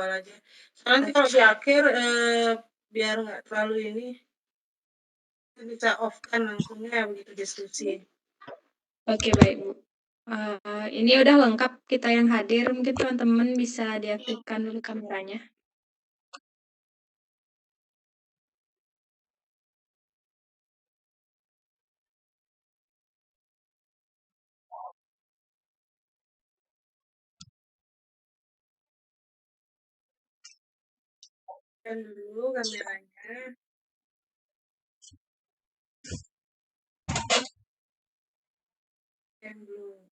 awal aja. Soalnya nanti kalau di akhir, biar nggak terlalu ini, bisa off-kan langsungnya begitu diskusi. Oke, baik, Bu. Ini udah lengkap kita yang hadir. Mungkin teman-teman bisa diaktifkan dulu kameranya. Dan dulu kameranya. Dan belum.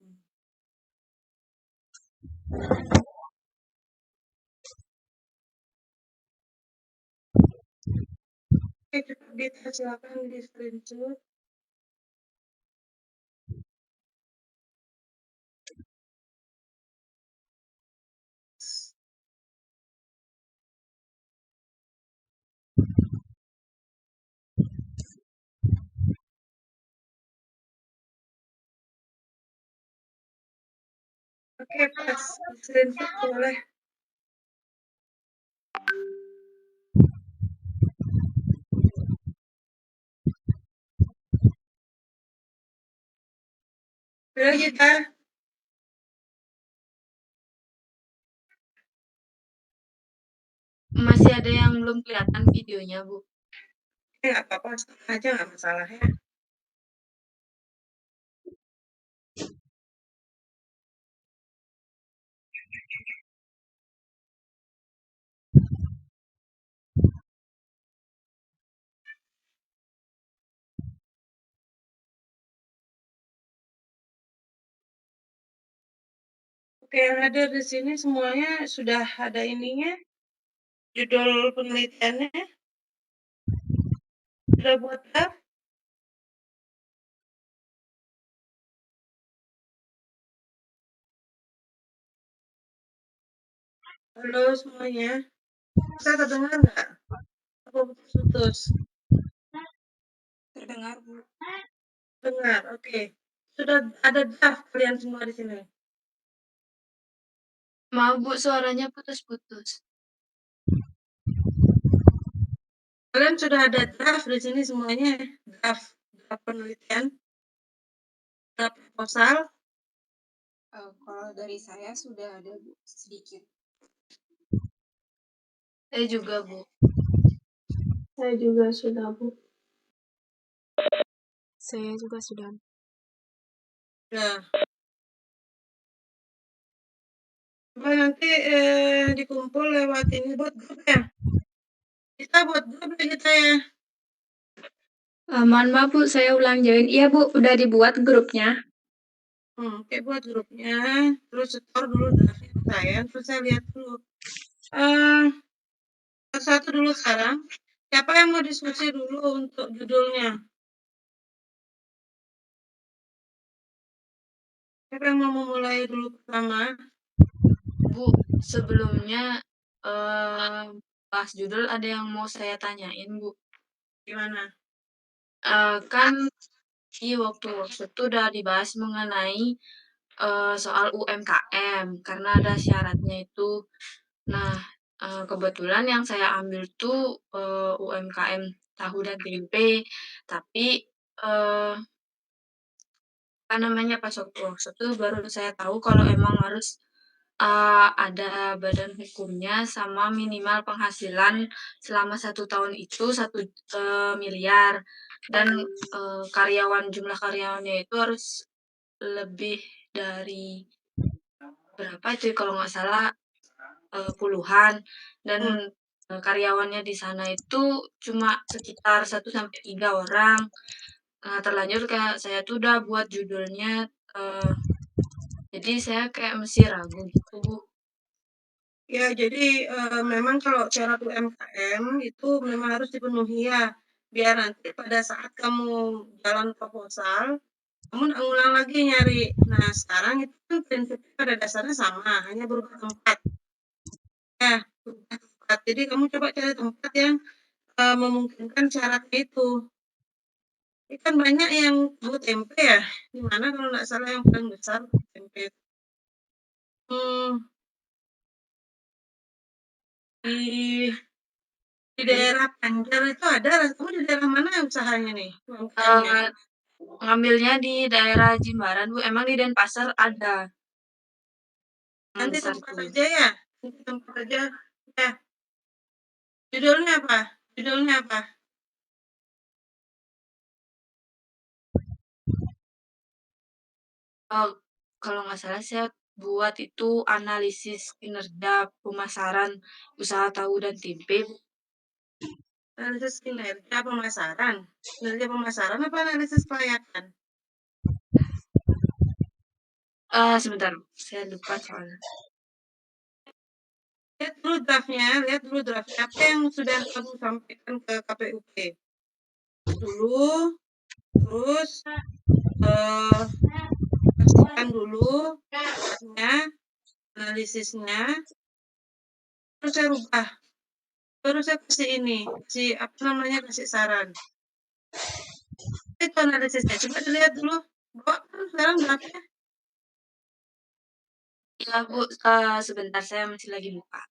Oke, cukup Dita, silakan di screenshot. Oke, pas screenshot boleh. Udah kita. Masih ada yang belum kelihatan videonya, Bu. Nggak apa-apa, aja nggak masalah ya. Oke, yang hadir di sini semuanya sudah ada ininya, judul penelitiannya, sudah buat draft. Halo semuanya, saya terdengar nggak? Apa putus-putus? Terdengar, Bu. Dengar, oke. Sudah ada draft kalian semua di sini. Maaf, Bu, suaranya putus-putus. Kalian sudah ada draft di sini semuanya, draft penelitian, draft proposal. Kalau dari saya sudah ada, Bu, sedikit. Saya juga, Bu. Saya juga sudah, Bu. Saya juga sudah. Nah, coba nanti dikumpul lewat ini buat grup ya. Kita buat grup ya kita ya. Mohon maaf, Bu, saya ulang join. Iya, Bu, udah dibuat grupnya. Oke, buat grupnya, terus setor dulu draftnya ke saya, terus saya lihat dulu. Satu dulu sekarang, siapa yang mau diskusi dulu untuk judulnya? Siapa yang mau memulai dulu pertama? Bu, sebelumnya bahas judul ada yang mau saya tanyain, Bu. Gimana? Kan di waktu itu udah dibahas mengenai soal UMKM karena ada syaratnya itu. Nah, kebetulan yang saya ambil tuh UMKM tahu dan tempe, tapi apa namanya pas waktu workshop tuh baru saya tahu kalau emang harus ada badan hukumnya sama minimal penghasilan selama 1 tahun itu 1 miliar dan jumlah karyawannya itu harus lebih dari berapa itu ya, kalau nggak salah puluhan dan karyawannya di sana itu cuma sekitar 1 sampai 3 orang. Terlanjur kayak saya tuh udah buat judulnya, jadi saya kayak mesti ragu gitu, Bu. Ya, jadi memang kalau syarat UMKM itu memang harus dipenuhi ya, biar nanti pada saat kamu jalan proposal, kamu nggak ngulang lagi nyari. Nah, sekarang itu kan prinsipnya pada dasarnya sama, hanya berubah tempat. Ya, berubah tempat. Jadi kamu coba cari tempat yang memungkinkan syaratnya itu. Ini kan banyak yang buat tempe ya, di mana kalau nggak salah yang paling besar tempe. Hmm, Di daerah Banjar itu ada, kamu di daerah mana usahanya nih, UMKM-nya? Ngambilnya di daerah Jimbaran, Bu, emang di Denpasar ada yang Nanti besar tempat tuh. aja ya? Nanti tempat aja, ya. Judulnya apa? Judulnya apa? Oh, kalau nggak salah saya buat itu analisis kinerja pemasaran usaha tahu dan tempe, Bu. Analisis kinerja pemasaran? Kinerja pemasaran apa analisis kelayakan? Sebentar, saya lupa soalnya. Lihat dulu draftnya, apa yang sudah kamu sampaikan ke KPUP dulu, terus eh, pastikan dulu draftnya, analisisnya, terus saya rubah, terus saya kasih ini, kasih apa namanya, kasih saran. Itu analisisnya, coba dilihat dulu. Bawa kan sekarang draftnya. Ya, Bu, sebentar saya masih lagi lupa.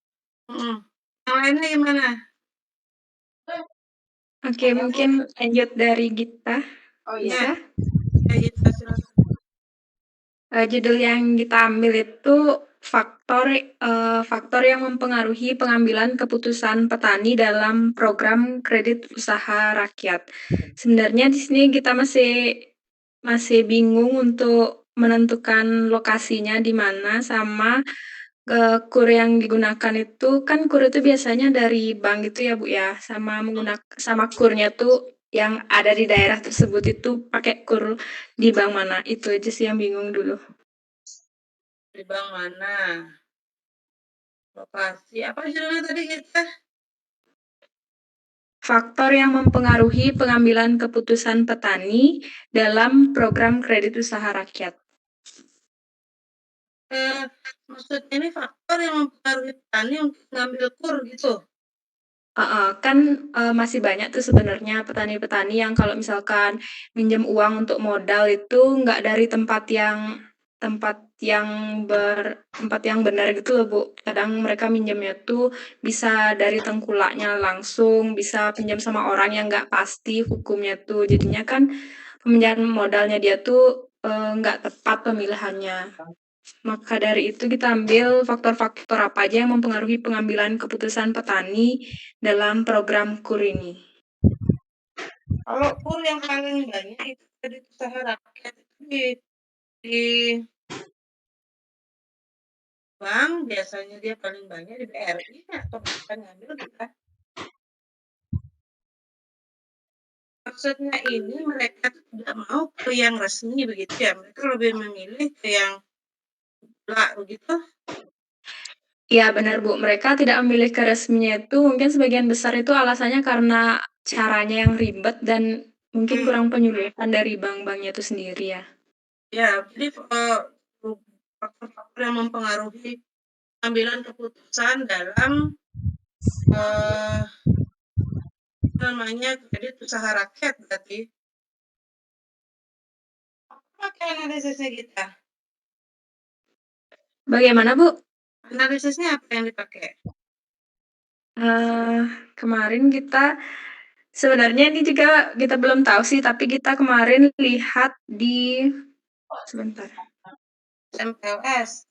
Mm. Yang lainnya gimana? Oke, mungkin lanjut dari Gita. Oh iya. Bisa? Ya, gitu, silakan. Judul yang kita ambil itu faktor yang mempengaruhi pengambilan keputusan petani dalam program kredit usaha rakyat. Sebenarnya di sini kita masih bingung untuk menentukan lokasinya di mana sama kur yang digunakan itu kan kur itu biasanya dari bank gitu ya Bu ya, sama kurnya tuh yang ada di daerah tersebut itu pakai kur di bank mana, itu aja sih yang bingung dulu. Di bank mana? Lokasi. Apa judulnya tadi kita? Faktor yang mempengaruhi pengambilan keputusan petani dalam program kredit usaha rakyat. Maksudnya ini faktor yang mempengaruhi petani untuk mengambil kur gitu. Kan masih banyak tuh sebenarnya petani-petani yang kalau misalkan minjem uang untuk modal itu nggak dari tempat yang tempat yang benar gitu loh Bu. Kadang mereka minjemnya tuh bisa dari tengkulaknya langsung, bisa pinjam sama orang yang nggak pasti hukumnya tuh. Jadinya kan peminjaman modalnya dia tuh nggak tepat pemilihannya. Maka dari itu kita ambil faktor-faktor apa aja yang mempengaruhi pengambilan keputusan petani dalam program KUR ini. Kalau kur yang paling banyak itu kredit usaha rakyat itu di bank, biasanya dia paling banyak di BRI atau kita ngambil kita. Maksudnya ini mereka tidak mau ke yang resmi begitu ya, mereka lebih memilih ke yang begitu. Iya benar Bu, mereka tidak memilih ke resminya itu mungkin sebagian besar itu alasannya karena caranya yang ribet dan mungkin kurang penyuluhan dari bank-banknya itu sendiri ya. Ya, jadi faktor-faktor yang mempengaruhi pengambilan keputusan dalam namanya kredit usaha rakyat berarti. Pakai analisisnya kita. Bagaimana Bu? Analisisnya apa yang dipakai? Kemarin kita sebenarnya ini juga kita belum tahu sih, tapi kita kemarin lihat di sebentar. MPLS.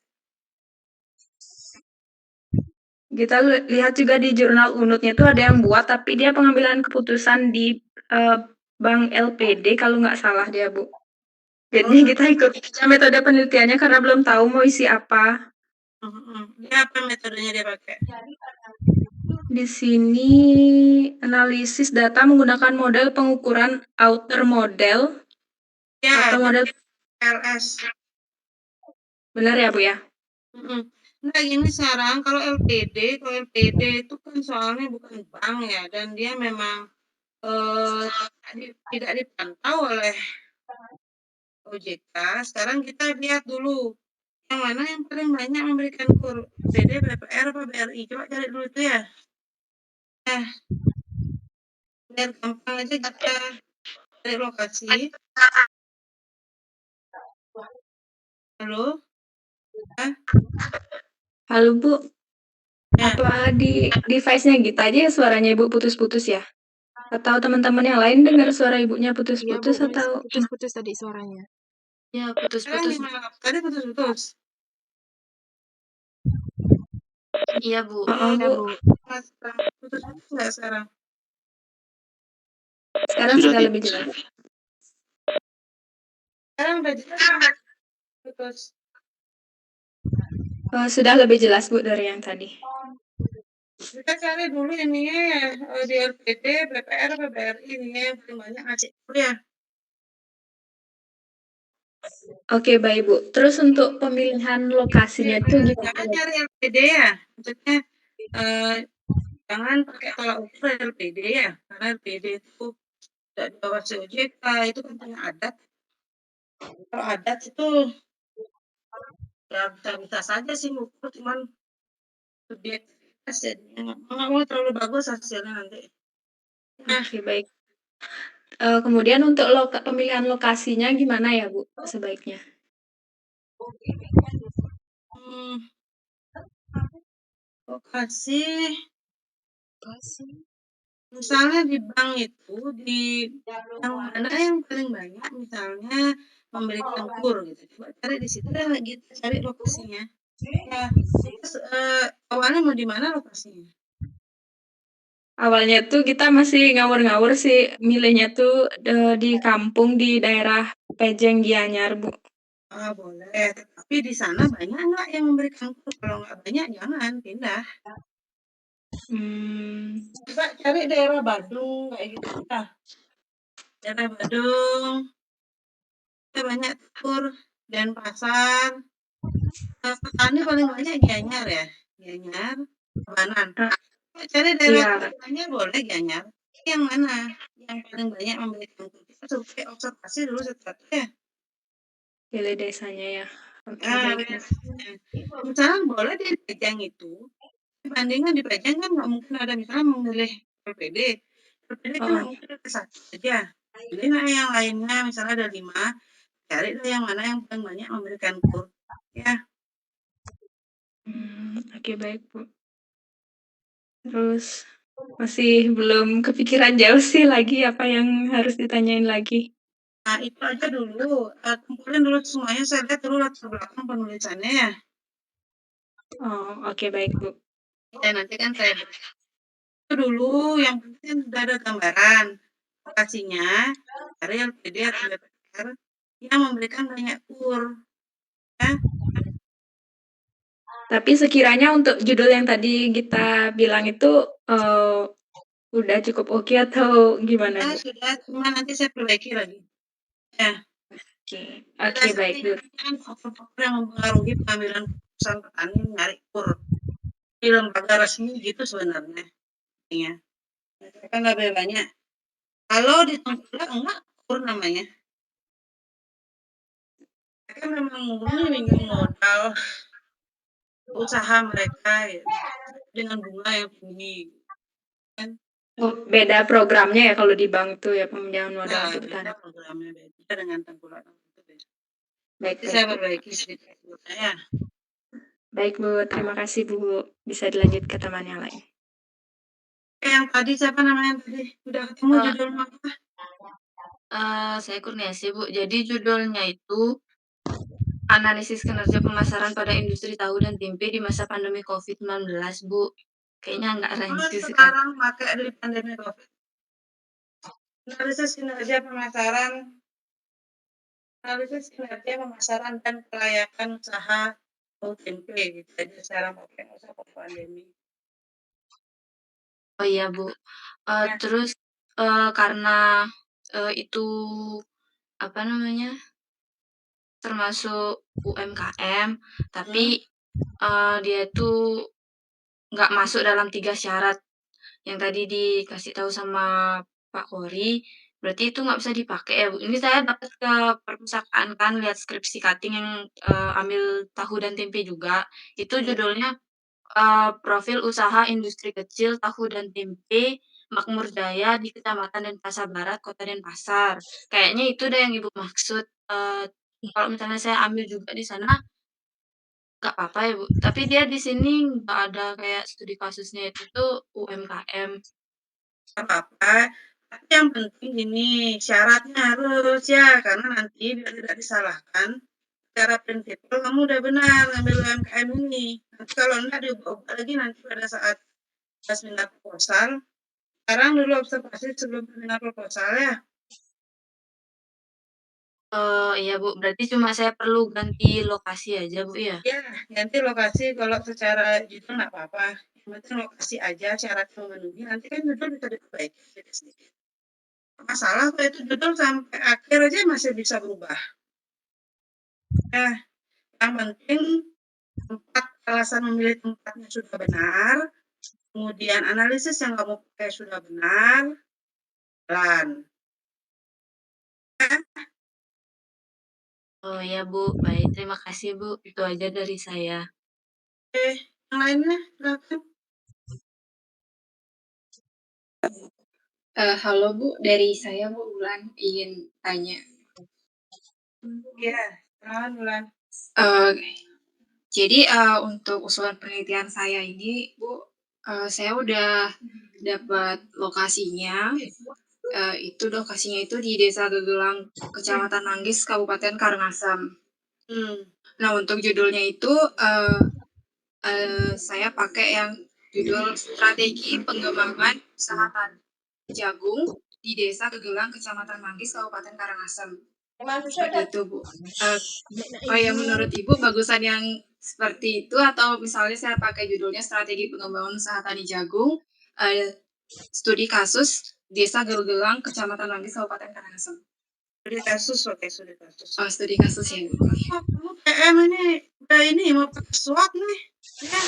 Kita lihat juga di jurnal UNUT-nya itu ada yang buat, tapi dia pengambilan keputusan di Bank LPD kalau nggak salah dia Bu. Jadi kita ikut metode penelitiannya karena belum tahu mau isi apa. Dia apa metodenya dia pakai? Di sini analisis data menggunakan model pengukuran outer model Ya, atau model LS. benar ya Bu ya? Nah, gini sekarang kalau LPD itu kan soalnya bukan bank ya, dan dia memang tidak dipantau oleh OJK. Sekarang kita lihat dulu yang mana yang paling banyak memberikan kur, LPD, BPR, apa BRI? Coba cari dulu itu ya. Biar gampang aja kita cari lokasi. Halo? Halo Bu. Ya. Apa di device-nya Gita aja ya suaranya Ibu putus-putus ya? Atau teman-teman yang lain dengar suara Ibunya Iya, Bu, putus-putus atau putus-putus tadi suaranya. Ya, Sekarang putus-putus. gimana? Tadi putus-putus? Iya, Bu. Heeh, Iya, Bu. Bu. Putus-putus nggak sekarang? Sekarang sudah lebih jelas. Sekarang udah jelas nggak? Putus. Sudah lebih jelas Bu dari yang tadi. Kita cari dulu ininya ya, di LPD, BPR, BBRI ini yang paling banyak ngasih kuliah. Oke, baik Bu. Terus untuk pemilihan lokasinya itu gimana? Jangan cari LPD ya, maksudnya jangan pakai tolak ukur LPD ya, karena LPD itu tidak diawasi OJK, itu kan punya adat. Kalau adat itu ya bisa-bisa saja sih ngukur, cuman subjektivitas jadinya nggak mau terlalu bagus hasilnya nanti. Nah, Oke, baik. Kemudian untuk pemilihan lokasinya gimana ya Bu sebaiknya? Lokasi misalnya di bank itu di yang mana yang paling banyak misalnya memberikan kur gitu. Coba cari di situ deh gitu, cari lokasinya. Ya, terus awalnya mau di mana lokasinya? Awalnya tuh kita masih ngawur-ngawur sih, milihnya tuh di kampung di daerah Pejeng Gianyar Bu. Ah, boleh. Tapi di sana banyak nggak yang memberikan kur? Kalau nggak banyak jangan pindah. Coba cari daerah Badung kayak gitu dah. Daerah Badung, ada banyak kur dan pasar. Petani paling banyak Gianyar ya, Gianyar, Tabanan. Cari daerah Iya, Gianyar boleh Gianyar. Yang mana yang paling banyak memberikan kur? Kita survei observasi dulu satu ya. pilih desanya ya. Oke, Nah, baik Bu. misalnya boleh di Pejang itu, bandingan di Pejang kan nggak mungkin ada misalnya memilih LPD. LPD kan nggak mungkin ada satu aja. Pilih yang lainnya, misalnya ada 5, cari yang mana yang paling banyak memberikan kur. Ya, Oke, baik Bu. Terus masih belum kepikiran jauh sih lagi apa yang harus ditanyain lagi. nah itu aja dulu. Kumpulin dulu semuanya, saya lihat dulu latar belakang penulisannya ya. Oh, oke baik Bu. Ya nanti kan saya itu dulu, yang penting sudah ada gambaran lokasinya, cari LPD atau BPR yang memberikan banyak kur. Ya. Tapi sekiranya untuk judul yang tadi kita bilang itu udah cukup oke atau gimana Ya Bu? sudah, cuma nanti saya perbaiki lagi. Ya, Oke, ada oke baik Bu. settingan faktor-faktor yang mempengaruhi pengambilan keputusan petani menarik kur di lembaga resmi gitu sebenarnya. Ya. Mereka nggak boleh banyak. Kalau di tengkulak enggak kur namanya. Mereka memang murni minjem modal usaha mereka ya, dengan bunga yang tinggi. Kan? Oh, beda programnya ya kalau di bank tuh ya peminjaman modal Nah, untuk beda petani. programnya beda dengan tengkulak. Baik Nanti baik saya Bu. perbaiki sedikit ya. Baik Bu, terima kasih Bu. Bisa dilanjut ke teman yang lain. Yang tadi siapa namanya tadi? Udah ketemu judulnya apa? Saya Kurniasi, Bu. Jadi judulnya itu Analisis Kinerja Pemasaran pada Industri Tahu dan Tempe di Masa Pandemi COVID-19, Bu. Kayaknya nggak rancu sekali. Sekarang pakai di pandemi COVID. Analisis kinerja pemasaran, dan kelayakan usaha tempe gitu aja sekarang pakai masa pandemi. Oh iya, Bu. Ya. Terus karena itu apa namanya termasuk UMKM, tapi dia itu nggak masuk dalam 3 syarat yang tadi dikasih tahu sama Pak Kori, berarti itu nggak bisa dipakai ya, Bu? Ini saya dapat ke perpustakaan kan, lihat skripsi cutting yang ambil tahu dan tempe juga, itu judulnya Profil Usaha Industri Kecil Tahu dan Tempe Makmur Jaya di Kecamatan Denpasar Barat, Kota Denpasar. Kayaknya itu deh yang Ibu maksud. Kalau misalnya saya ambil juga di sana, Nggak apa-apa ya, Bu? Tapi dia di sini nggak ada kayak studi kasusnya itu tuh UMKM. Nggak apa-apa, tapi yang penting gini, syaratnya harus ya, karena nanti biar tidak disalahkan, secara prinsipal kamu udah benar ngambil UMKM ini. Nanti kalau enggak diubah-ubah lagi nanti pada saat seminar proposal. Sekarang dulu observasi sebelum seminar proposal ya. Iya, Bu, berarti cuma saya perlu ganti lokasi aja, Bu, ya? Ya, ganti lokasi kalau secara judul nggak apa-apa. Yang penting lokasi aja syaratnya memenuhi. Nanti kan judul bisa diperbaiki sedikit-sedikit. Masalah kalau itu judul sampai akhir aja masih bisa berubah. Nah, yang penting alasan memilih tempatnya sudah benar, kemudian analisis yang kamu pakai sudah benar, dan Oh ya, Bu, baik. Terima kasih, Bu. Itu aja dari saya. yang lainnya silakan. Halo Bu, dari saya Bu Ulan ingin tanya. Iya, silakan Bulan. Uh, jadi untuk usulan penelitian saya ini Bu, saya udah dapat lokasinya. Itu lokasinya itu di Desa Gegelang, Kecamatan Manggis, Kabupaten Karangasem. Nah untuk judulnya itu saya pakai yang judul Strategi Pengembangan Usaha Tani Jagung di Desa Gegelang, Kecamatan Manggis, Kabupaten Karangasem. Seperti itu, Bu. Oh ya, menurut Ibu bagusan yang seperti itu atau misalnya saya pakai judulnya Strategi Pengembangan Usaha Tani Jagung, studi kasus Desa Gegelang, Kecamatan Manggis, Kabupaten Karangasem. Studi kasus, oke, studi kasus. Oh, studi kasus ya, Bu. Kamu PM ini mau pakai SWOT nih, ya?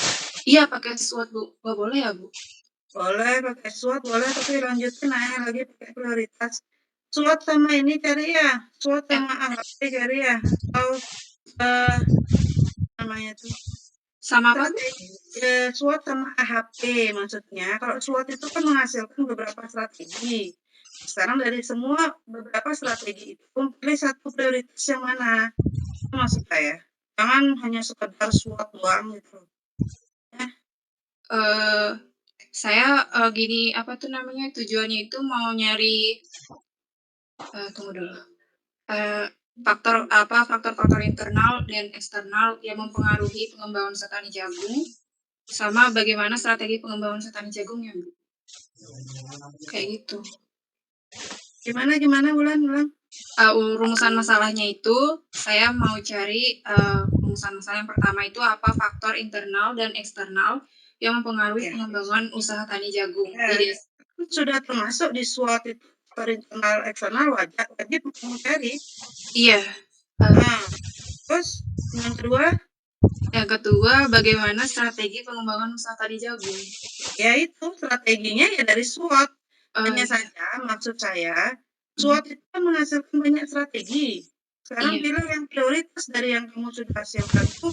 Iya, pakai SWOT, Bu. Oh, boleh ya, Bu? Boleh pakai SWOT, boleh, tapi lanjutin nanya lagi pakai prioritas. SWOT sama ini cari ya, SWOT sama AHP cari ya, atau namanya tuh sama apa, Bu? SWOT sama AHP maksudnya. Kalau SWOT itu kan menghasilkan beberapa strategi. Sekarang dari semua beberapa strategi itu pilih satu prioritas yang mana, itu maksud saya. Jangan hanya sekedar SWOT doang gitu. Saya gini apa tuh namanya tujuannya itu mau nyari tunggu dulu faktor-faktor internal dan eksternal yang mempengaruhi pengembangan usaha tani jagung sama bagaimana strategi pengembangan usaha tani jagungnya, Bu. Kayak gitu. Gimana Bulan? Rumusan masalahnya itu saya mau cari rumusan masalah yang pertama itu apa faktor internal dan eksternal yang mempengaruhi pengembangan usaha tani jagung. Sudah termasuk di SWOT itu faktor internal eksternal wajib kamu cari. Iya. Terus yang kedua? Yang kedua, bagaimana strategi pengembangan usaha tani jagung? Ya itu strateginya ya dari SWOT. Hanya saja maksud saya SWOT itu kan menghasilkan banyak strategi. Sekarang pilih yang prioritas dari yang kamu sudah siapkan itu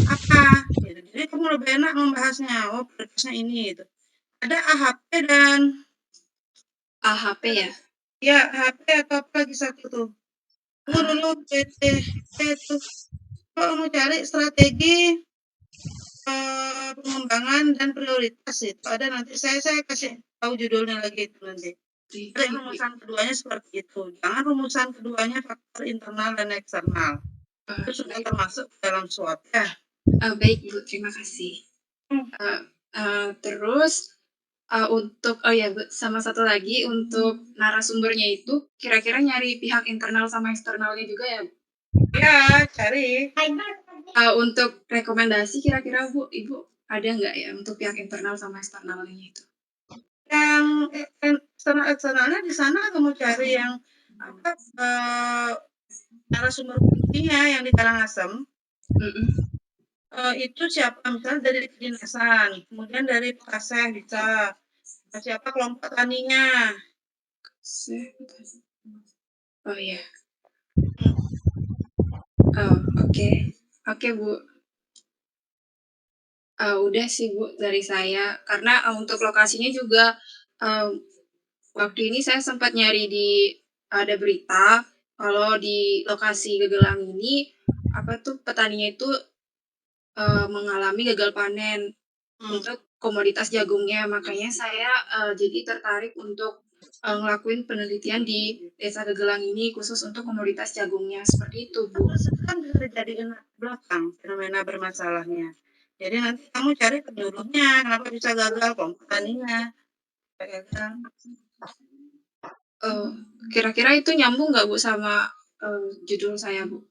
apa? Gitu. Jadi kamu lebih enak membahasnya. Oh prioritasnya ini gitu. Ada AHP dan AHP ya? Ya AHP atau apa lagi satu tuh. Tunggu dulu PT itu. Kalau mau cari strategi pengembangan dan prioritas itu ada nanti saya kasih tahu judulnya lagi itu nanti. Ada rumusan keduanya seperti itu. Jangan rumusan keduanya faktor internal dan eksternal. Itu sudah termasuk dalam SWOT ya. Baik Bu, terima kasih. Terus untuk Bu, sama satu lagi untuk narasumbernya itu kira-kira nyari pihak internal sama eksternalnya juga ya, Bu? Ya, cari. Untuk rekomendasi kira-kira Bu, Ibu ada nggak ya untuk pihak internal sama eksternalnya itu? Yang eksternalnya di sana kamu cari yang narasumber kuncinya yang di Karangasem. Itu siapa misalnya dari kedinasan, kemudian dari Kaseh bisa, siapa kelompok taninya. Oh iya. Oke Bu. Udah sih Bu dari saya karena untuk lokasinya juga waktu ini saya sempat nyari di ada berita kalau di lokasi Gegelang ini apa tuh petaninya itu mengalami gagal panen untuk komoditas jagungnya. Makanya saya jadi tertarik untuk ngelakuin penelitian di Desa Gegelang ini khusus untuk komoditas jagungnya. Seperti itu, Bu. Kan bisa dijadikan belakang fenomena bermasalahnya. Jadi nanti kamu cari penyuluhnya, kenapa bisa gagal kelompok taninya. Gagal. Kira-kira itu nyambung nggak Bu sama judul saya, Bu?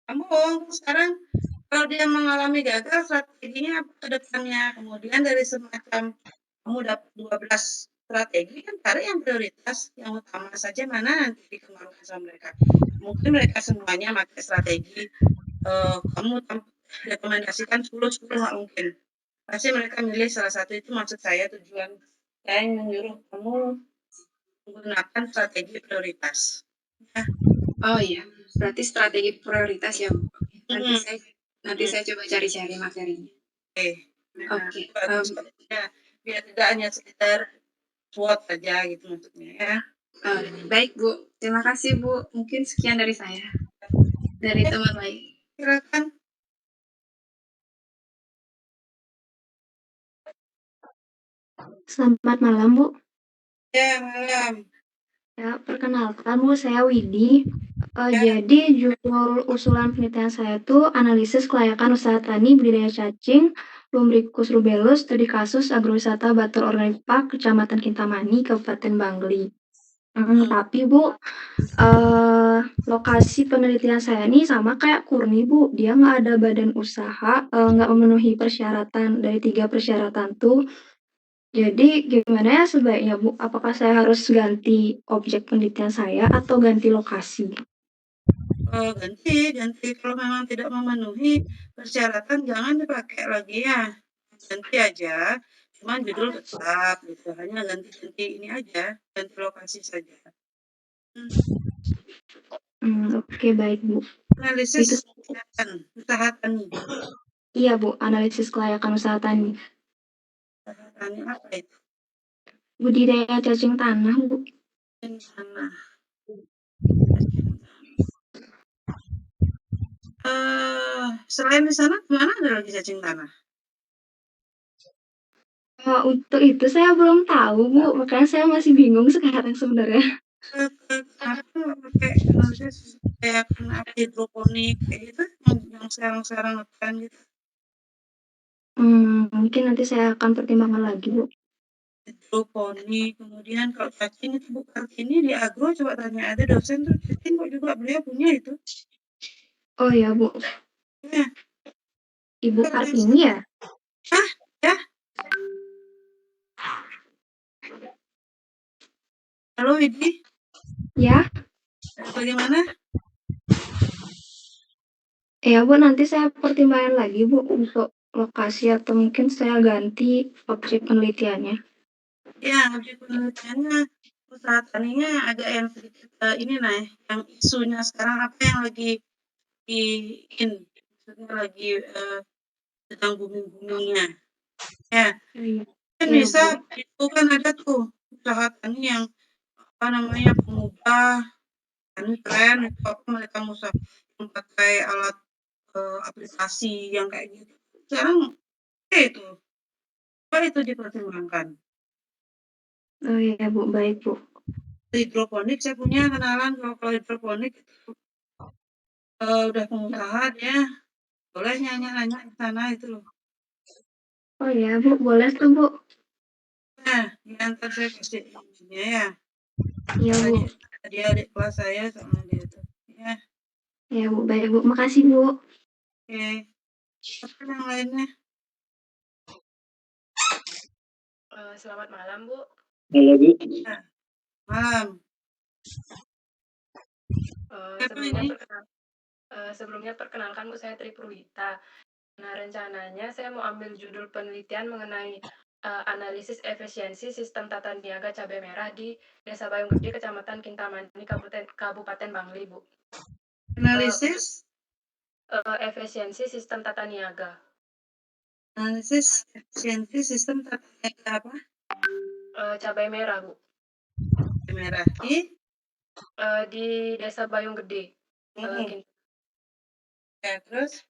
Nyambung. Sekarang kalau dia mengalami gagal, strateginya apa ke depannya? Kemudian dari semacam kamu dapat 12 strategi, kan cari yang prioritas, yang utama saja mana nanti dikembangkan sama mereka. Mungkin mereka semuanya pakai strategi, kamu rekomendasikan 10 nggak mungkin. Pasti mereka milih salah satu, itu maksud saya tujuan saya yang menyuruh kamu menggunakan strategi prioritas. Ya. Oh iya, berarti strategi prioritas ya, Bu. Nanti saya coba cari-cari materinya. Oke. Ya, biar tidak hanya sekedar SWOT saja gitu maksudnya ya. Baik Bu, terima kasih Bu. Mungkin sekian dari saya. Dari teman lain. Silakan. Selamat malam, Bu. Ya, malam. Ya, perkenalkan Bu, saya Widi. Jadi judul usulan penelitian saya itu analisis kelayakan usaha tani budidaya cacing Lumbricus rubellus studi kasus agrowisata Batur Organik Park Kecamatan Kintamani Kabupaten Bangli. Tapi Bu, lokasi penelitian saya ini sama kayak Kurni Bu, dia nggak ada badan usaha, nggak memenuhi persyaratan dari 3 persyaratan tuh. Jadi gimana ya sebaiknya Bu? Apakah saya harus ganti objek penelitian saya atau ganti lokasi? Ganti. Kalau memang tidak memenuhi persyaratan jangan dipakai lagi ya. Ganti aja. Cuman judul tetap gitu. Hanya ganti ini aja, ganti lokasi saja. Oke, baik Bu. Analisis usaha tani. Iya Bu, analisis kelayakan usaha tani. Usaha tani apa itu? Budidaya cacing tanah Bu. Tanah. Selain di sana, kemana ada lagi cacing tanah? Untuk itu saya belum tahu Bu, makanya saya masih bingung sekarang sebenarnya. Kenapa nggak pakai analisis kayak hidroponik kayak gitu, yang sekarang ngetren gitu? Mungkin nanti saya akan pertimbangkan lagi Bu. Hidroponik, kemudian kalau cacing itu Bu Kartini di agro, coba tanya ada dosen tuh cacing kok juga beliau punya itu. Oh ya Bu. Ya. Ibu Kartini ya? Hah? Ya? Halo Widi? Ya? Bagaimana? Ya Bu, nanti saya pertimbangkan lagi Bu untuk lokasi atau mungkin saya ganti objek penelitiannya. Ya, objek penelitiannya usaha taninya agak yang sedikit ini yang isunya sekarang apa yang lagi maksudnya lagi sedang booming-boomingnya. Ya, kan bisa itu kan ada tuh usaha tani yang pengubah tani keren itu apa mereka memakai alat aplikasi yang kayak gitu. Sekarang itu coba itu dipertimbangkan. Oh iya Bu, baik Bu. Hidroponik saya punya kenalan, kalau hidroponik itu udah pengusaha dia boleh nanya di sana itu loh. Oh ya Bu, boleh tuh Bu. Nah, ntar saya kasih ininya ya. Iya Bu. Dia adik kelas saya sama dia itu. Ya. Ya Bu, baik Bu. Makasih Bu. Oke. Apa yang lainnya? Selamat malam Bu. Halo Bu. Ya. Malam. Sebelumnya perkenalkan Bu, saya Tri Purwita. Nah, rencananya saya mau ambil judul penelitian mengenai analisis efisiensi sistem tata niaga cabai merah di Desa Bayung Gede, Kecamatan Kintamani, Kabupaten Bangli, Bu. Analisis efisiensi sistem tata niaga. Analisis efisiensi sistem tata niaga apa? Cabai merah, Bu. Cabai merah Di Desa Bayung Gede. Ya, terus?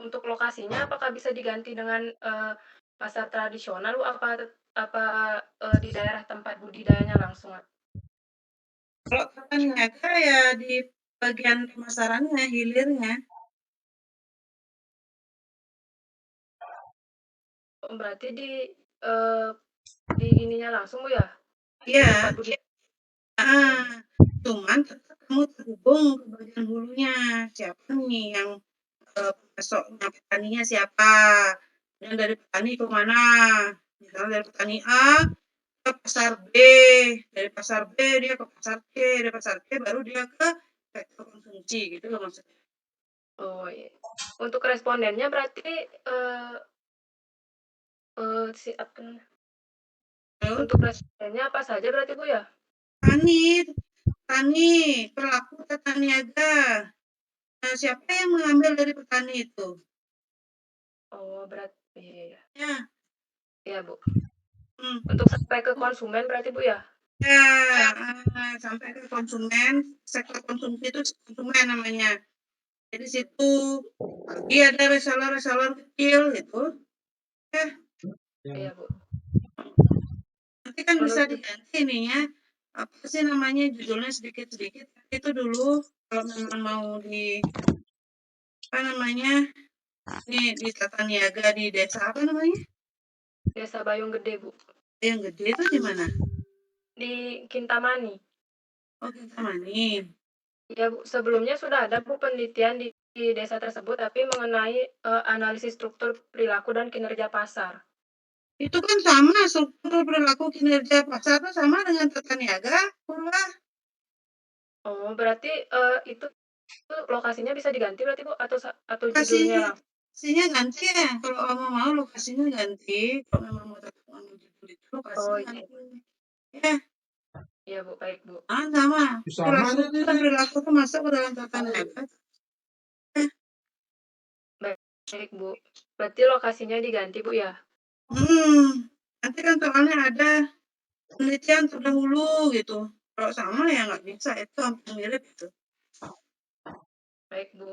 Untuk lokasinya apakah bisa diganti dengan, pasar tradisional Bu? Di daerah tempat budidayanya langsung? Kalau tata niaga ya di bagian pemasarannya, hilirnya. Berarti di ininya langsung Bu ya? Di Iya. tempat budidaya. Cuman tetap kamu terhubung ke bagian hulunya. Siapa nih yang pemasoknya, petaninya siapa? Dan dari petani ke mana? Misalnya dari petani A ke pasar B, dari pasar B dia ke pasar C, dari pasar C baru dia ke sektor konsumsi gitu loh maksudnya. Oh iya. Untuk respondennya berarti untuk respondennya apa saja berarti Bu ya? Petani, pelaku tata niaga. Nah, siapa yang mengambil dari petani itu? Oh berarti iya. Ya. Iya Bu. Hmm. Untuk sampai ke konsumen berarti Bu ya? Ya, sampai ke konsumen, sektor konsumsi itu konsumen namanya. Jadi situ lagi ada reseller-reseller kecil gitu. Ya. Iya Bu. Nanti kan bisa diganti ininya, apa sih namanya, judulnya sedikit-sedikit. Itu dulu kalau memang mau apa namanya, di tata niaga di desa apa namanya? Desa Bayung Gede Bu. Yang gede itu di mana? Di Kintamani. Oh, Kintamani. Ya Bu, sebelumnya sudah ada Bu penelitian di desa tersebut, tapi mengenai analisis struktur perilaku dan kinerja pasar. Itu kan sama struktur perilaku kinerja pasar itu sama dengan tata niaga, Purwa. Oh, berarti itu lokasinya bisa diganti berarti Bu atau judulnya langsung? Lokasinya ganti ya. Kalau kamu mau lokasinya ganti, kalau memang mau tetap ngambil judul itu lokasinya iya. ganti. Ya, Iya Bu, baik Bu. sama. Perilaku itu masuk ke dalam tata niaga. Baik Bu. Berarti lokasinya diganti Bu ya? Nanti kan soalnya ada penelitian terdahulu gitu. Kalau sama ya nggak bisa, itu hampir mirip gitu. Baik Bu.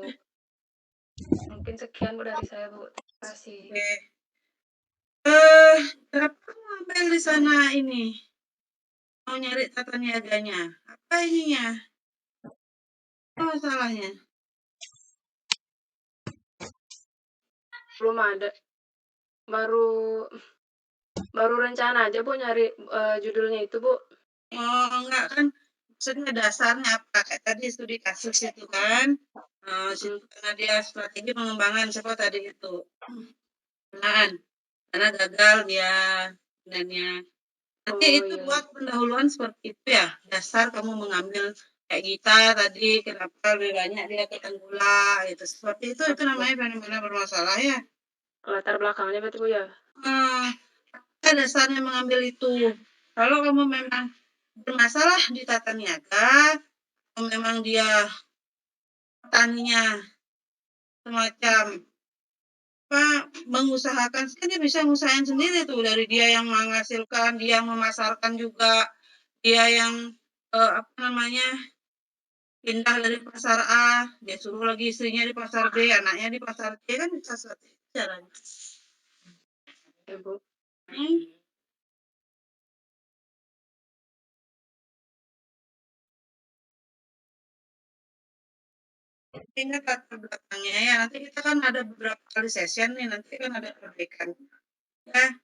Mungkin sekian Bu dari saya Bu. Terima kasih. Oke. Berapa ngambil di sana ini? Mau nyari tata niaganya. Apa ininya? Apa masalahnya? Belum ada. Baru rencana aja Bu nyari judulnya itu Bu. Oh, enggak kan, maksudnya dasarnya apa? Kayak tadi studi kasus itu kan. Karena dia strategi pengembangan siapa tadi itu? Karena gagal dia panennya. Nanti itu iya. buat pendahuluan seperti itu ya. Dasar kamu mengambil kayak kita tadi, kenapa lebih banyak dia ke tenggula gitu. Seperti itu namanya fenomena bermasalah ya. Latar belakangnya berarti Bu ya? Apa dasarnya mengambil itu? Kalau kamu memang bermasalah di tata niaga, atau memang dia petaninya semacam mengusahakan, kan dia bisa ngusahain sendiri tuh, dari dia yang menghasilkan, dia yang memasarkan juga, dia yang pindah dari pasar A, dia suruh lagi istrinya di pasar B, anaknya di pasar C, kan bisa seperti itu caranya. Ya Bu. Ingat latar belakangnya ya, nanti kita kan ada beberapa kali session nih, nanti kan ada perbaikan. Ya.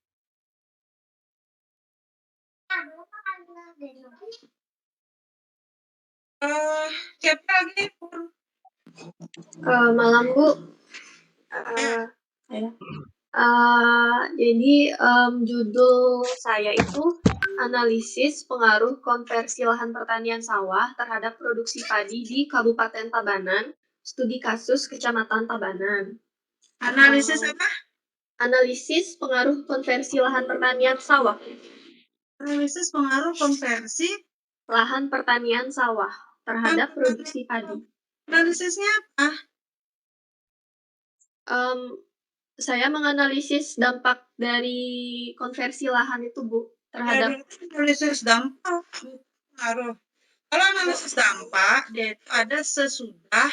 Siapa lagi? Malam Bu. Jadi judul saya itu analisis pengaruh konversi lahan pertanian sawah terhadap produksi padi di Kabupaten Tabanan, studi kasus Kecamatan Tabanan. Analisis apa? Analisis pengaruh konversi lahan pertanian sawah. Analisis pengaruh konversi lahan pertanian sawah terhadap produksi padi. Analisisnya apa? Saya menganalisis dampak dari konversi lahan itu, Bu, terhadap analisis dampak pengaruh. Kalau analisis dampak, dia itu ada sesudah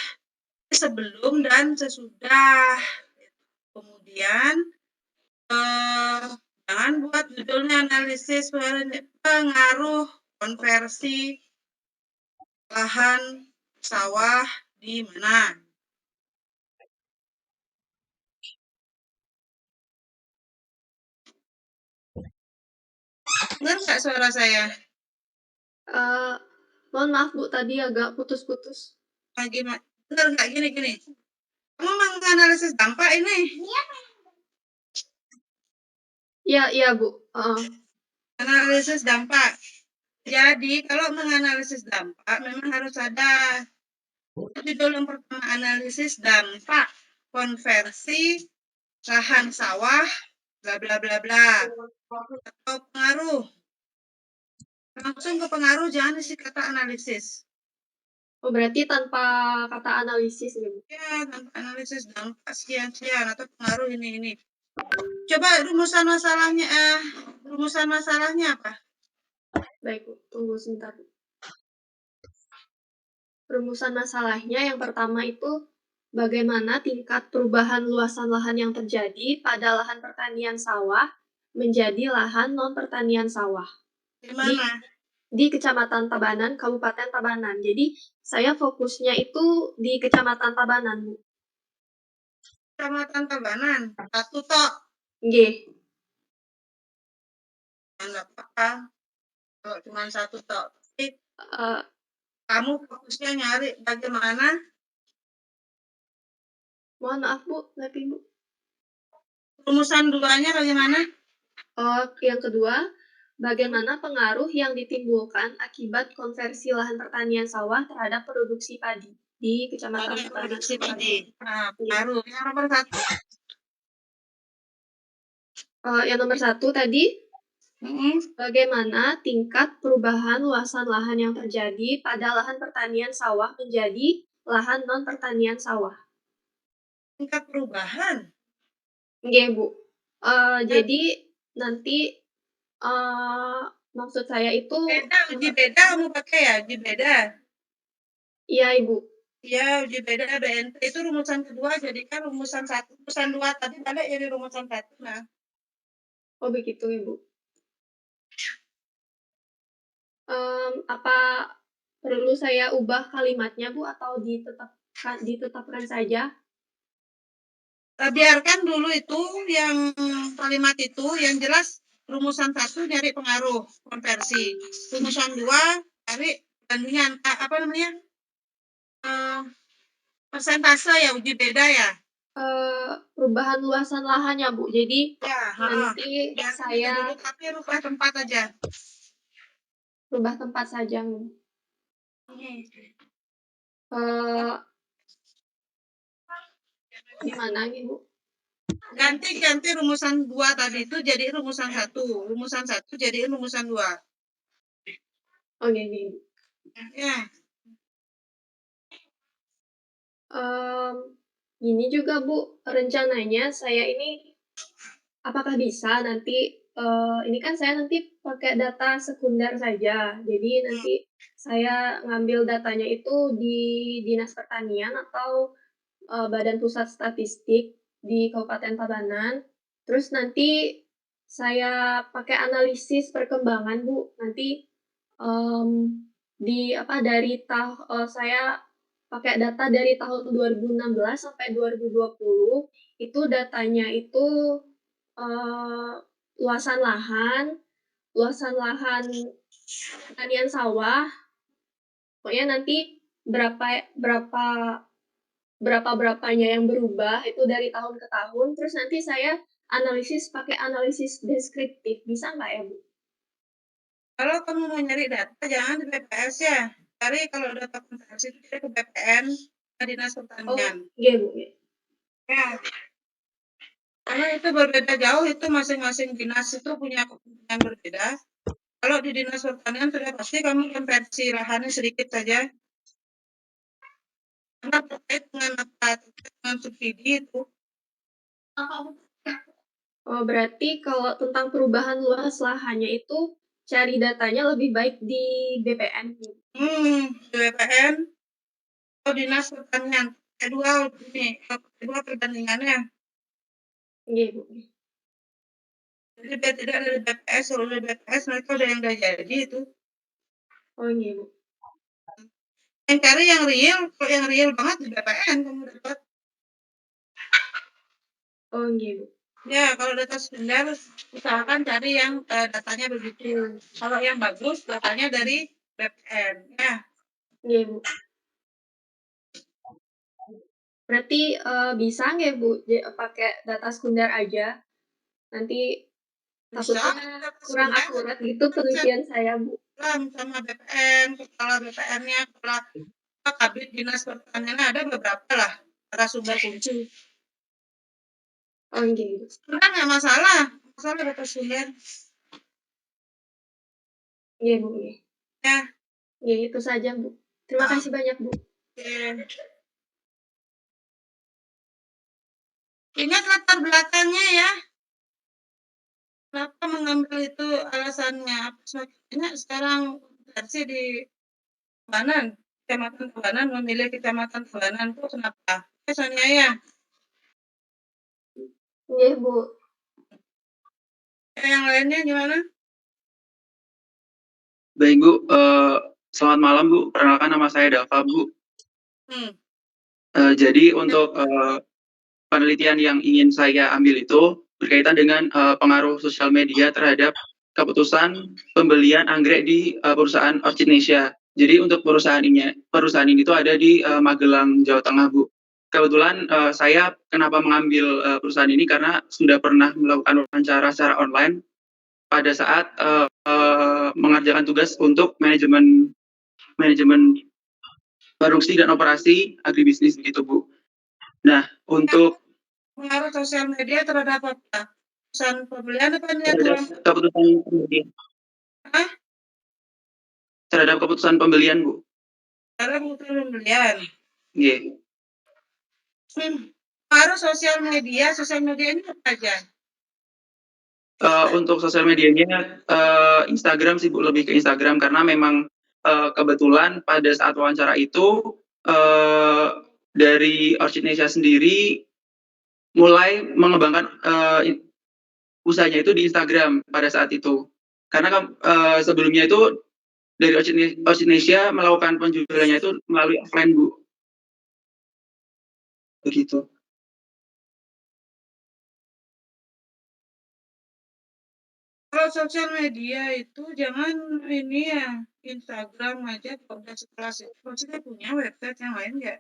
sebelum dan sesudah. Kemudian jangan buat judulnya analisis pengaruh konversi lahan sawah di mana. Dengar nggak suara saya? Mohon maaf Bu, tadi agak putus-putus. Benar nggak gini? Kamu menganalisis dampak ini? Iya Bu. Analisis dampak. Jadi kalau menganalisis dampak memang harus ada judul yang pertama, analisis dampak konversi lahan sawah bla bla bla bla atau pengaruh. Langsung ke pengaruh, jangan isi kata analisis. Oh, berarti tanpa kata analisis ya Bu? Ya, tanpa analisis dampak sekian-sekian atau pengaruh ini. Coba rumusan masalahnya apa? Baik Bu, tunggu sebentar. Rumusan masalahnya yang pertama itu bagaimana tingkat perubahan luasan lahan yang terjadi pada lahan pertanian sawah menjadi lahan non-pertanian sawah. Di mana? Di Kecamatan Tabanan, Kabupaten Tabanan. Jadi saya fokusnya itu di Kecamatan Tabanan, Bu. Kecamatan Tabanan, satu tok. Nggih. Enggak apa-apa. Kalau cuma satu tok. Tapi kamu fokusnya nyari bagaimana? Mohon maaf Bu, tapi Bu. Rumusan duanya bagaimana? Yang kedua, bagaimana pengaruh yang ditimbulkan akibat konversi lahan pertanian sawah terhadap produksi padi di Kecamatan Tabanan. Produksi padi. Nah, pengaruh. Yang nomor satu. Yang nomor satu tadi, bagaimana tingkat perubahan luasan lahan yang terjadi pada lahan pertanian sawah menjadi lahan non-pertanian sawah. Tingkat perubahan? Nggih, Bu. Jadi nanti maksud saya itu uji beda kamu pakai ya, uji beda. Iya, Ibu. Iya, uji beda BNT itu rumusan kedua, jadikan rumusan 1, rumusan 2 tadi balik jadi rumusan 1. Nah. Oh, begitu, Ibu. Apa perlu saya ubah kalimatnya, Bu, atau ditetapkan saja? Biarkan dulu itu yang kalimat itu, yang jelas rumusan 1 nyari pengaruh konversi, rumusan 2 cari perbandingan apa namanya, persentase ya, uji beda ya. Perubahan luasan lahannya, Bu. Jadi ya, nanti saya dulu, tapi rubah tempat aja. Rubah tempat saja, Bu. Gimana nih, Bu? Ganti rumusan 2 tadi itu jadi rumusan 1. Rumusan 1 jadi rumusan 2. Oh, gini. Ya. Gini juga, Bu. Rencananya saya ini apakah bisa nanti ini kan saya nanti pakai data sekunder saja. Jadi nanti saya ngambil datanya itu di Dinas Pertanian atau Badan Pusat Statistik di Kabupaten Tabanan. Terus nanti saya pakai analisis perkembangan, Bu. Nanti saya pakai data dari tahun 2016 sampai 2020. Itu datanya itu luasan lahan pertanian sawah. Pokoknya nanti berapanya yang berubah itu dari tahun ke tahun. Terus nanti saya pakai analisis deskriptif. Bisa nggak ya, Bu? Kalau kamu mau nyari data, jangan di BPS ya. Cari kalau data konversi itu ke BPN, Dinas Pertanian. Iya, Bu. Ya. Karena itu berbeda jauh, itu masing-masing dinas itu punya kepentingan berbeda. Kalau di Dinas Pertanian sudah pasti kamu konversi lahannya sedikit saja. Karena terkait dengan subsidi itu. Oh, berarti kalau tentang perubahan luas lahannya itu cari datanya lebih baik di BPN. Di BPN atau Dinas Pertanian. kedua ini, kedua perbandingannya. Nggih, Bu. Jadi biar tidak dari BPS, kalau dari BPS mereka udah yang udah jadi itu. Oh, nggih, Bu. Yang cari yang real, kalau yang real banget di BPN kamu dapat. Oh, nggih, Bu. Ya, kalau data sekunder usahakan cari yang datanya begitu. Kalau yang bagus datanya dari BPN. Ya, Nggih, Bu. Berarti bisa nggak, Bu, pakai data sekunder aja? Nanti bisa. takutnya Data kurang sekunder akurat gitu penelitian saya, Bu. sama BPN, kepala BPN-nya, kepala Kabid Dinas Pertanian ada beberapa lah narasumber kunci. Oh, nggih, Bu. Sebenarnya nggak masalah data sekunder. Nggih, Bu, nggih. Ya, Nggih, itu saja, Bu. Terima kasih banyak, Bu. oke. Ingat latar belakangnya ya. Kenapa mengambil itu alasannya? Apa semakin banyak sekarang versi di Tabanan, Kecamatan Tabanan memilih Kecamatan Tabanan itu kenapa? Soalnya ya. Nggih, Bu. Yang lainnya gimana? Baik Bu, selamat malam Bu. Perkenalkan nama saya Dava Bu. Jadi untuk penelitian yang ingin saya ambil itu berkaitan dengan pengaruh sosial media terhadap keputusan pembelian anggrek di perusahaan Orchidnesia. Jadi untuk perusahaan ini tuh ada di Magelang, Jawa Tengah Bu. Kebetulan saya kenapa mengambil perusahaan ini karena sudah pernah melakukan wawancara secara online pada saat mengerjakan tugas untuk manajemen produksi dan operasi agribisnis begitu Bu. Nah, untuk pengaruh sosial media terhadap apa? Keputusan pembelian apa terhadap keputusan pembelian. Hah? Terhadap keputusan pembelian Bu. Terhadap keputusan pembelian. Iya. Pengaruh sosial media ini apa aja? Untuk sosial medianya Instagram sih Bu, lebih ke Instagram karena memang kebetulan pada saat wawancara itu dari Orchidnesia sendiri mulai mengembangkan usahanya itu di Instagram pada saat itu. Karena sebelumnya itu dari Orchidnesia melakukan penjualannya itu melalui offline Bu. Begitu. Kalau sosial media itu jangan ini ya, Instagram aja kalau udah sekelas itu. Maksudnya punya website yang lain nggak?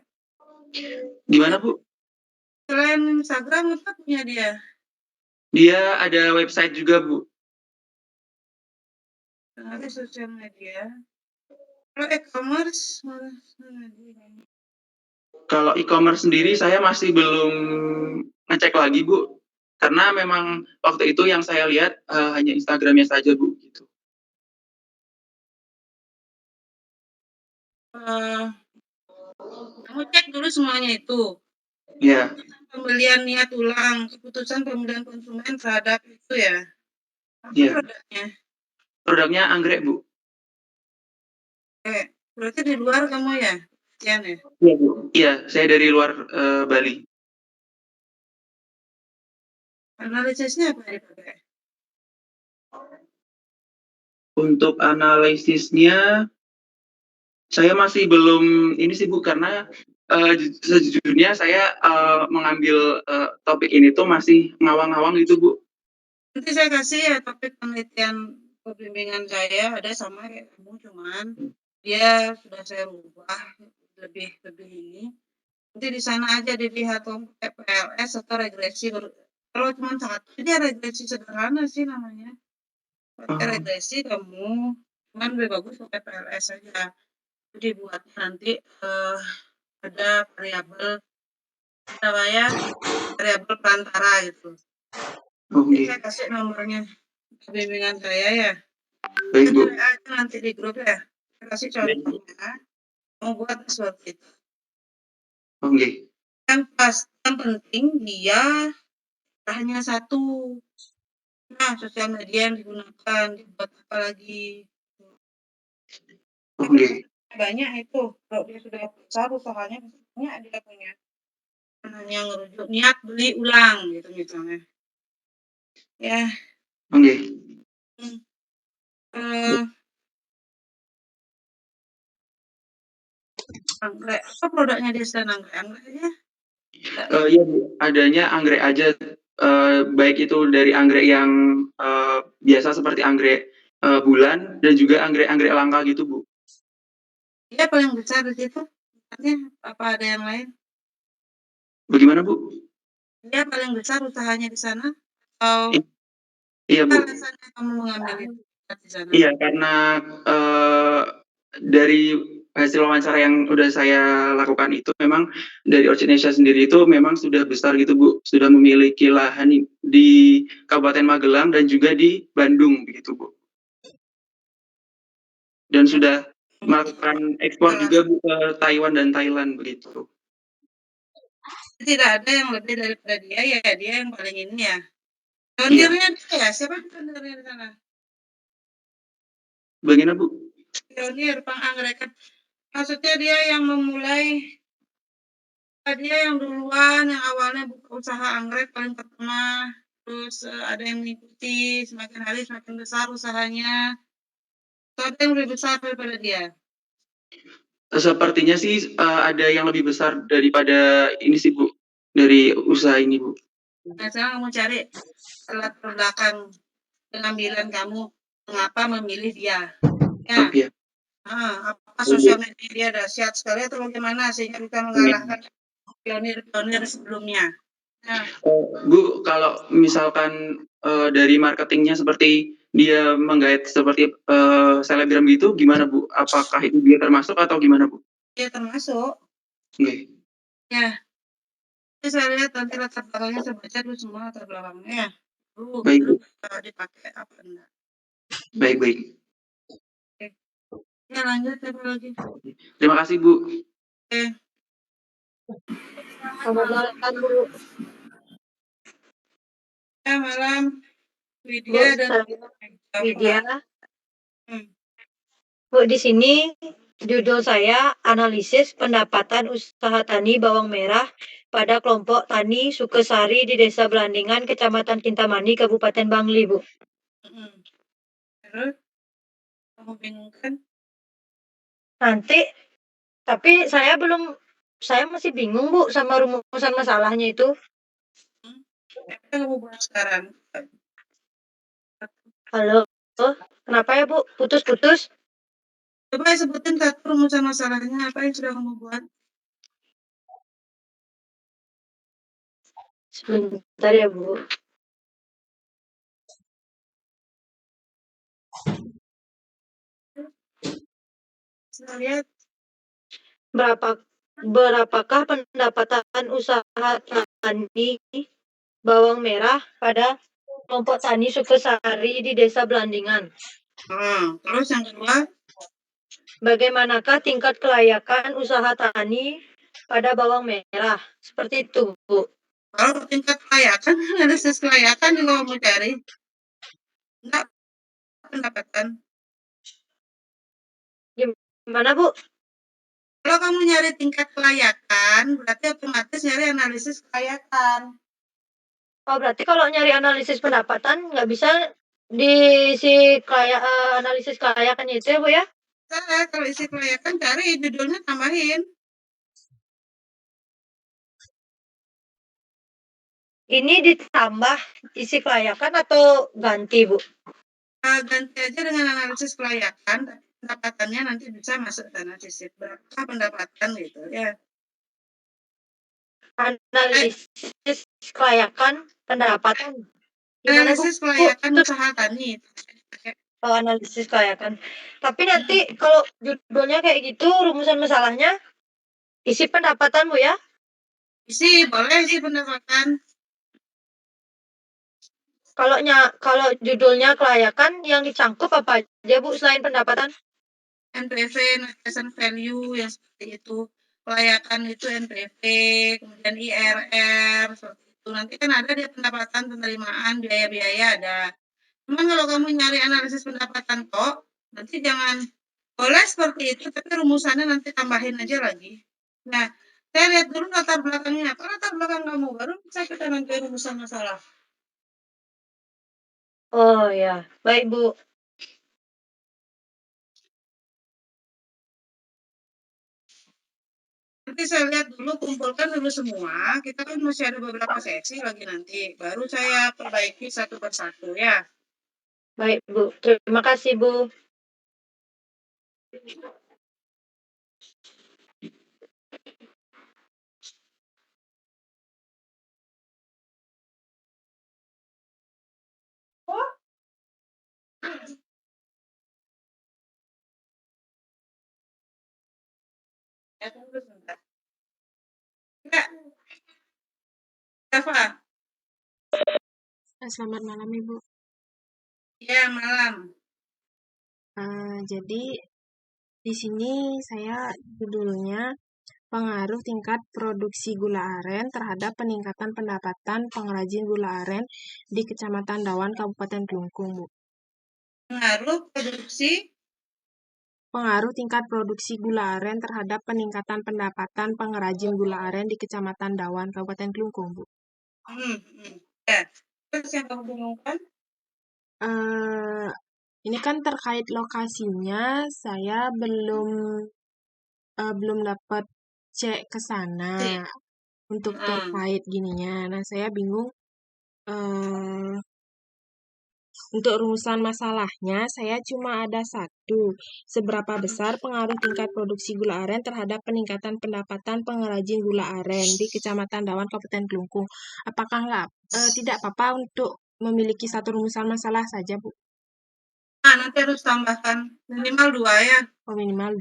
Gimana Bu? Selain Instagram apa punya dia? Dia ada website juga Bu. Ada sosial media. Kalau e-commerce, kalau e-commerce sendiri saya masih belum ngecek lagi Bu. Karena memang waktu itu yang saya lihat hanya Instagramnya saja Bu. Gitu. kamu cek dulu semuanya itu. Ya. Pembelian niat ulang, keputusan pembelian konsumen terhadap itu ya. Apa produknya? Produknya anggrek Bu. Berarti di luar kamu ya? Iya Bu. Iya, saya dari luar Bali. Analisisnya apa dipakai? Untuk analisisnya saya masih belum ini sih Bu karena sejujurnya saya mengambil topik ini tuh masih ngawang-ngawang gitu Bu. Nanti saya kasih ya topik penelitian pembimbingan saya ada sama kayak kamu cuman dia sudah saya rubah lebih ini. Nanti di sana aja dilihat PLS atau regresi. Kalau cuma satu dia regresi sederhana sih namanya. Regresi kamu cuman lebih bagus pakai PLS saja. Jadi buat nanti ada variabel perantara gitu. Jadi saya kasih nomornya bimbingan saya ya. Baik Bu. Nanti di grup ya. Saya kasih contohnya. Mau buat seperti itu. Oke. Yang penting dia hanya satu. Nah, sosial media yang digunakan dibuat apa lagi? Oke. Banyak itu. Kalau dia sudah besar usahanya banyak dia punya. hanya ngerujuk niat beli ulang gitu misalnya. Ya. Oke. Anggrek, apa produknya di sana? Anggrek aja? Iya Bu, adanya anggrek aja, baik itu dari anggrek yang biasa seperti anggrek bulan dan juga anggrek-anggrek langka gitu Bu. Dia paling besar di situ? Apa ada yang lain? Bagaimana Bu? Dia paling besar usahanya di sana? Atau iya Bu. alasannya kamu mengambil itu di sana? Iya, karena dari hasil wawancara yang udah saya lakukan itu memang dari Orchinesia sendiri itu memang sudah besar gitu Bu, sudah memiliki lahan di Kabupaten Magelang dan juga di Bandung begitu Bu. Dan sudah melakukan ekspor juga Bu ke Taiwan dan Thailand begitu. Tidak ada yang lebih daripada dia, ya dia yang paling ini ya. Pionirnya dia ya, siapa pionirnya di sana? Bagaimana Bu? Pionir pengangrekan. Maksudnya dia yang memulai, dia yang duluan, yang awalnya buka usaha anggrek paling pertama, terus ada yang mengikuti, semakin hari semakin besar usahanya. Atau ada yang lebih besar daripada dia? Sepertinya sih ada yang lebih besar daripada ini sih Bu, dari usaha ini Bu. Nah, sekarang kamu cari latar belakang pengambilan kamu, mengapa memilih dia. Ya. Oke. Apa sosial media dia dahsyat sekali atau bagaimana sehingga bisa mengalahkan pionir-pionir sebelumnya. Nah. Bu, kalau misalkan dari marketingnya seperti dia menggait seperti selebgram gitu, gimana Bu? Apakah itu dia termasuk atau gimana Bu? Dia termasuk. Oke. Ya. Jadi saya lihat nanti latar belakangnya, saya baca dulu semua latar belakangnya. Baik Bu. Dipakai apa enggak. Baik. Oke. Ya lanjut apa lagi? Terima kasih Bu. Oke. Selamat malam Bu. Ya malam. Widya dan Widya. Bu, di sini judul saya analisis pendapatan usaha tani bawang merah pada kelompok tani Sukesari di Desa Belandingan, Kecamatan Kintamani, Kabupaten Bangli, Bu. Terus kamu bingung kan? Nanti, tapi saya masih bingung Bu sama rumusan masalahnya itu. Apa yang kamu buat sekarang? Halo, kenapa ya Bu? Putus-putus? Coba sebutin satu rumusan masalahnya, apa yang sudah kamu buat? Sebentar ya Bu. Saya lihat. Berapakah pendapatan usaha tani bawang merah pada kelompok tani Sukesari di Desa Belandingan? Terus yang kedua? Bagaimanakah tingkat kelayakan usaha tani pada bawang merah? Seperti itu, Bu. Kalau tingkat kelayakan, analisis kelayakan juga kamu cari. Enggak pendapatan. Gimana, Bu? Kalau kamu nyari tingkat kelayakan, berarti otomatis nyari analisis kelayakan. Oh, berarti kalau nyari analisis pendapatan nggak bisa di analisis kelayakannya itu ya, Bu ya? Salah, kalau isi kelayakan cari judulnya tambahin. Ini ditambah isi kelayakan atau ganti, Bu? Ganti aja dengan analisis kelayakan, pendapatannya nanti bisa masuk ke analisis berapa pendapatan gitu ya. Analisis kelayakan pendapatan. Gimana, analisis Bu? kelayakan usaha tani. Oh, analisis kelayakan. Tapi nanti kalau judulnya kayak gitu, rumusan masalahnya isi pendapatan, Bu ya? Boleh isi pendapatan. Kalau judulnya kelayakan, yang dicangkup apa aja, Bu, selain pendapatan? NPV, net present value, yang seperti itu. Kelayakan itu NPV, kemudian IRR, seperti itu. Nanti kan ada dia pendapatan, penerimaan, biaya-biaya ada. Cuman kalau kamu nyari analisis pendapatan kok, nanti jangan boleh seperti itu, tapi rumusannya nanti tambahin aja lagi. Nah, Saya lihat dulu latar belakangnya, apa latar belakang kamu, baru kita nanti rumusan masalah. Oh ya, baik Bu. Nanti saya lihat dulu, kumpulkan dulu semua, kita kan masih ada beberapa sesi lagi nanti, baru saya perbaiki satu persatu ya. Baik Bu, terima kasih Bu. Ya, tunggu sebentar. Enggak, Eva. Selamat malam Ibu. Ya, malam. Jadi di sini saya judulnya pengaruh tingkat produksi gula aren terhadap peningkatan pendapatan pengrajin gula aren di Kecamatan Dawan, Kabupaten Klungkung, Bu. Pengaruh tingkat produksi gula aren terhadap peningkatan pendapatan pengrajin gula aren di Kecamatan Dawan, Kabupaten Klungkung, Bu. Ya. Terus yang kamu bingungkan? Ini kan terkait lokasinya, saya belum dapat cek ke sana untuk terkait gininya. Nah, saya bingung untuk rumusan masalahnya, saya cuma ada satu. Seberapa besar pengaruh tingkat produksi gula aren terhadap peningkatan pendapatan pengrajin gula aren di Kecamatan Dawan, Kabupaten Klungkung? Apakah tidak apa-apa untuk memiliki satu rumusan masalah saja, Bu? Nanti harus tambahkan minimal 2 ya. Oh, minimal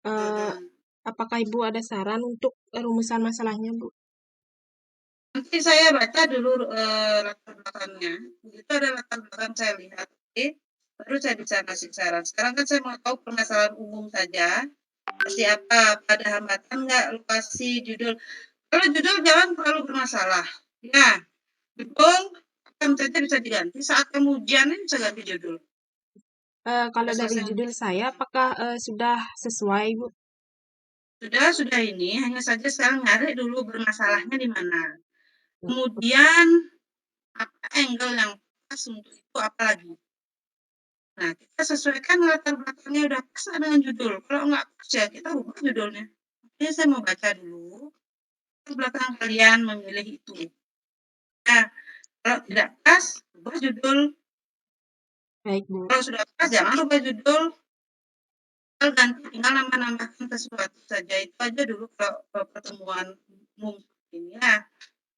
2. Apakah Ibu ada saran untuk rumusan masalahnya, Bu? Nanti saya baca dulu latar belakangnya. Begitu ada latar belakang saya lihat, baru saya bisa kasih saran. Sekarang kan saya mau tahu permasalahan umum saja. Seperti apa, ada hambatan nggak, lokasi, judul. Kalau judul jangan terlalu bermasalah. Ya, judul kan saja bisa diganti. Saat kamu ujian ini bisa ganti judul. Kalau dari judul saya, apakah sudah sesuai, Bu? Sudah ini, hanya saja sekarang nyari dulu bermasalahnya di mana. Kemudian, apa angle yang pas untuk itu, apa lagi. Nah, kita sesuaikan latar belakangnya udah pas dengan judul. Kalau nggak pas ya kita ubah judulnya. Jadi saya mau baca dulu latar belakang kalian memilih itu. Nah, kalau tidak pas, ubah judul. Baik, Bu. Kalau sudah pas, jangan ubah judul. Tinggal nambah-nambahkan sesuatu saja. Itu aja dulu kalau pertemuan umum ini ya.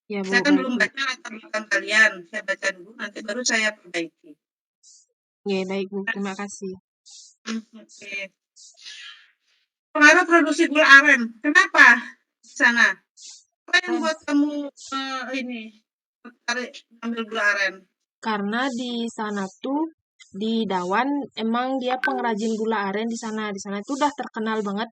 Ya, Bu, saya kan baik, belum Bu. baca latar belakang kalian. Saya baca dulu, nanti baru saya perbaiki. Ya, baik, Bu. Terima kasih. Oke. Pengaruh produksi gula aren. Kenapa di sana? Apa yang buat kamu ini tertarik ambil gula aren? Karena di sana tuh di Dawan emang dia pengrajin gula aren di sana. Di sana itu udah terkenal banget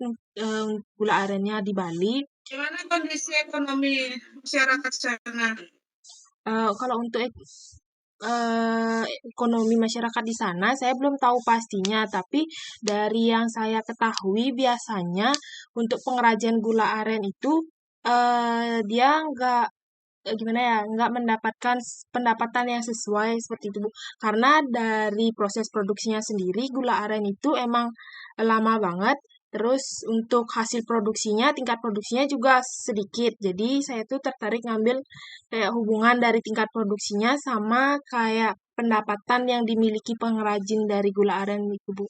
gula arennya di Bali. Gimana kondisi ekonomi masyarakat sana? Kalau untuk ekonomi masyarakat di sana, saya belum tahu pastinya, tapi dari yang saya ketahui biasanya untuk pengrajin gula aren itu dia nggak mendapatkan pendapatan yang sesuai seperti itu, Bu. Karena dari proses produksinya sendiri, gula aren itu emang lama banget. Terus untuk hasil produksinya, tingkat produksinya juga sedikit. Jadi saya tuh tertarik ngambil kayak hubungan dari tingkat produksinya sama kayak pendapatan yang dimiliki pengrajin dari gula aren itu, Bu.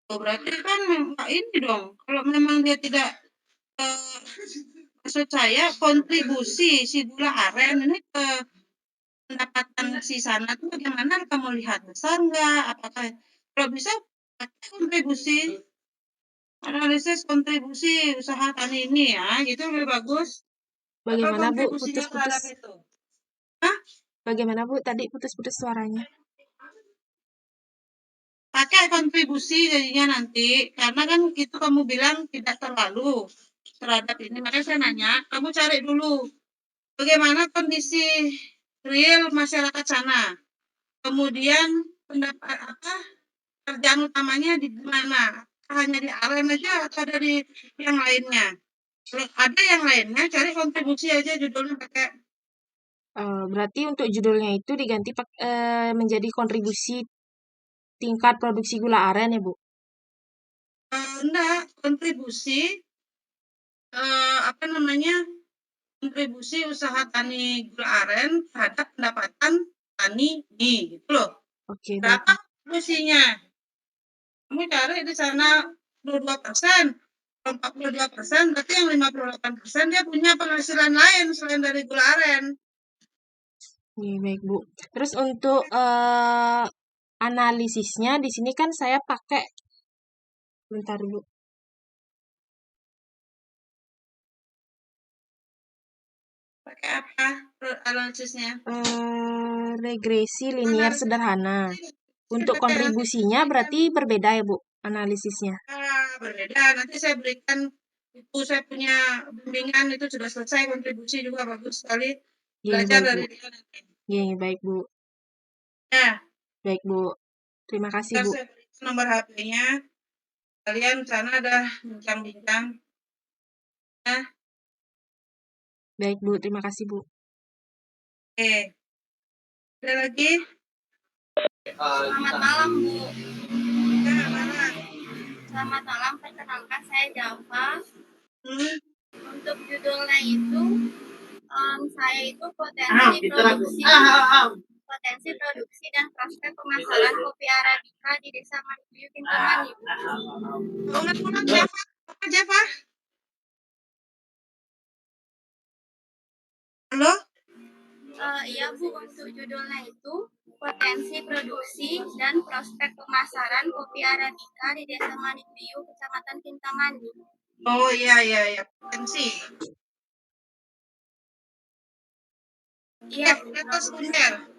Oh, berarti kan ini dong, kalau memang dia tidak maksud saya kontribusi si gula aren ini ke pendapatan si sana tuh bagaimana kamu lihat, besar nggak? Apakah kalau bisa kontribusi, analisis kontribusi usaha tani ini ya, gitu lebih bagus. Bagaimana, Bu? Kontribusinya terhadap Putus-putus. itu? Bagaimana, Bu? Tadi putus-putus suaranya. Pakai kontribusi jadinya nanti, karena kan itu kamu bilang tidak terlalu terhadap ini. Makanya saya nanya, kamu cari dulu bagaimana kondisi real masyarakat sana. Kemudian pendapat kerjaan utamanya di mana? Hanya di aren aja atau dari yang lainnya? Kalau ada yang lainnya, cari kontribusi aja judulnya pakai. Berarti untuk judulnya itu diganti menjadi kontribusi tingkat produksi gula aren ya, Bu? Enggak, kontribusi kontribusi usaha tani gula aren terhadap pendapatan tani nih, gitu loh. Oke, baik. Berapa kontribusinya? Kamu cari di sana 22%. Kalau 42%, berarti yang 58% dia punya penghasilan lain selain dari gula aren. Oke, baik, Bu. Terus untuk analisisnya di sini kan saya pakai, bentar dulu. Pakai apa analisisnya? Regresi linear sederhana. Untuk kontribusinya berarti berbeda ya, Bu, analisisnya? Berbeda. Nanti saya berikan itu, saya punya bimbingan itu sudah selesai, kontribusi juga bagus sekali. Belajar baik, dari Bu. dia nanti. Baik, Bu. Ya, Baik, Bu. Terima kasih, Bu. saya berikan nomor HP-nya. Kalian sana ada bincang-bincang. Ya. Baik, Bu. Terima kasih, Bu. Oke. Ada lagi? Selamat malam, Bu. Ya, malam. Selamat malam, perkenalkan saya Java. Hmm. Untuk judulnya itu, saya itu potensi produksi dan prospek pemasaran kopi Arabica di Desa Mandiyu, Kintamani. Ulang Java. Java. Halo? Iya, Bu, untuk judulnya itu potensi produksi dan prospek pemasaran kopi Arabica di Desa Mandiyu, Kecamatan Kintamani. Oh, iya, potensi. Iya, Atau sekunder.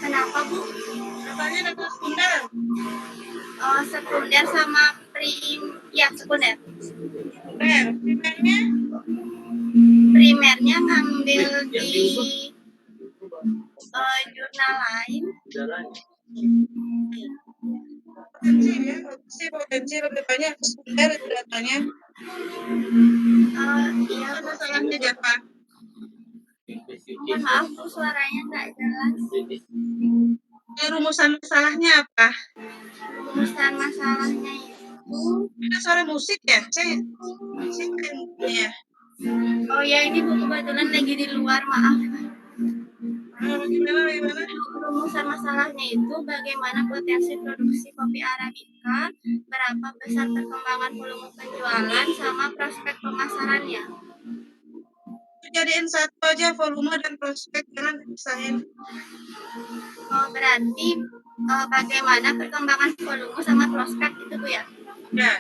Kenapa, Bu? Katanya data sekunder. Sekunder sama sekunder. Primernya ngambil di jurnal lain. Potensi lebih banyak sekunder itu datanya. Iya, masalahnya Java. Mohon maaf, Bu, suaranya nggak jelas. Rumusan masalahnya apa? Rumusan masalahnya itu. Ada suara musik ya? Saya ya. Oh ya, ini Bu kebetulan lagi di luar, maaf. Bagaimana? Rumusan masalahnya itu bagaimana potensi produksi kopi Arabica, berapa besar perkembangan volume penjualan, sama prospek pemasarannya. Jadiin satu aja, volume dan prospek, jangan dipisahin. Oh, berarti bagaimana perkembangan volume sama prospek itu, Bu, ya? Ya.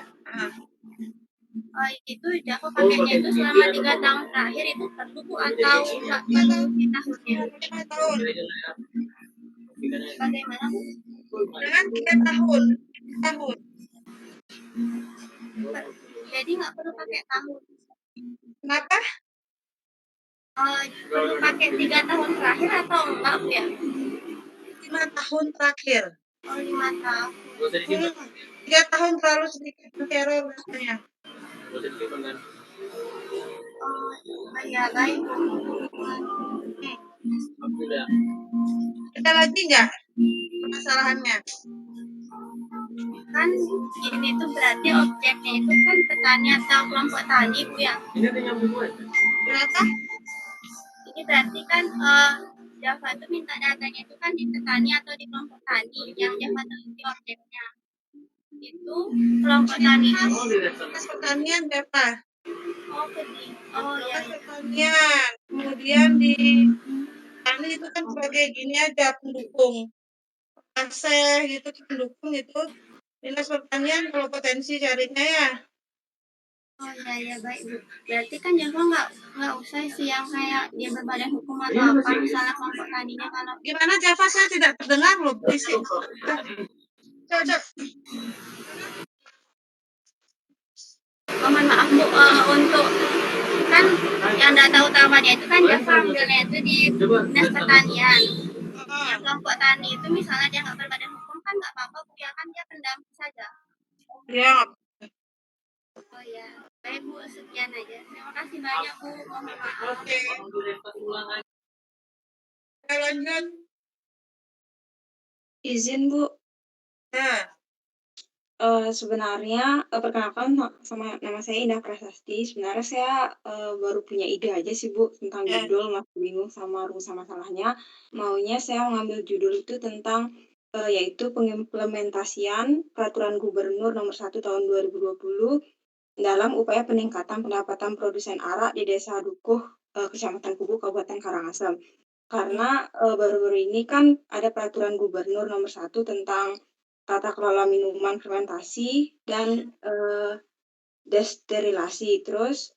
Itu Java pakainya itu selama 3 tahun terakhir itu perlu, Bu, atau enggak perlu di tahunnya? 5 tahun. Bagaimana, Bu? Dengan 3 tahun. Jadi nggak perlu pakai tahun. Kenapa? Perlu pakai 3 tahun terakhir atau enggak, Bu, ya? 5 tahun terakhir. 5 tahun. 3 tahun terlalu sedikit error rasanya. Ya, baik, Bu. Ada lagi nggak permasalahannya? Kan ini tuh berarti objeknya itu kan petani atau kelompok tani, Bu, ya? Kenapa? Ini berarti kan Java itu minta datanya itu kan di petani atau di kelompok tani yang Java teliti objeknya. Itu kelompok tani itu Pertanian Java. Oh ya. Pertanian. Kemudian di tani itu kan sebagai gini aja, pendukung. Aseh gitu, pendukung itu. Dinas pertanian kalau potensi carinya ya. Oh ya, baik, Bu. Berarti kan Java nggak usah sih yang kayak dia berbadan hukum atau apa, misalnya kelompok taninya kalau. Gimana Java, saya tidak terdengar loh, berisik. Coba. Mohon maaf, Bu, untuk kan yang data utamanya itu kan Java ambilnya itu di dinas pertanian. Yang kelompok tani itu misalnya dia nggak berbadan hukum kan nggak apa-apa, Bu, ya kan dia pendamping saja. Ya. Oh ya. banyak, Bu. Mohon maaf. Oke. Kita lanjut. Izin, Bu. Ya. Sebenarnya perkenalkan sama nama saya Indah Prasasti. Sebenarnya saya baru punya ide aja sih Bu tentang Ya. judul, masih bingung sama rumusan masalahnya. Maunya saya mengambil judul itu tentang yaitu pengimplementasian Peraturan Gubernur Nomor 1 Tahun 2020 dalam upaya peningkatan pendapatan produsen arak di Desa Dukuh, Kecamatan Kubu, Kabupaten Karangasem. Karena baru-baru ini kan ada Peraturan Gubernur Nomor 1 tentang tata kelola minuman fermentasi dan desterilasi. Terus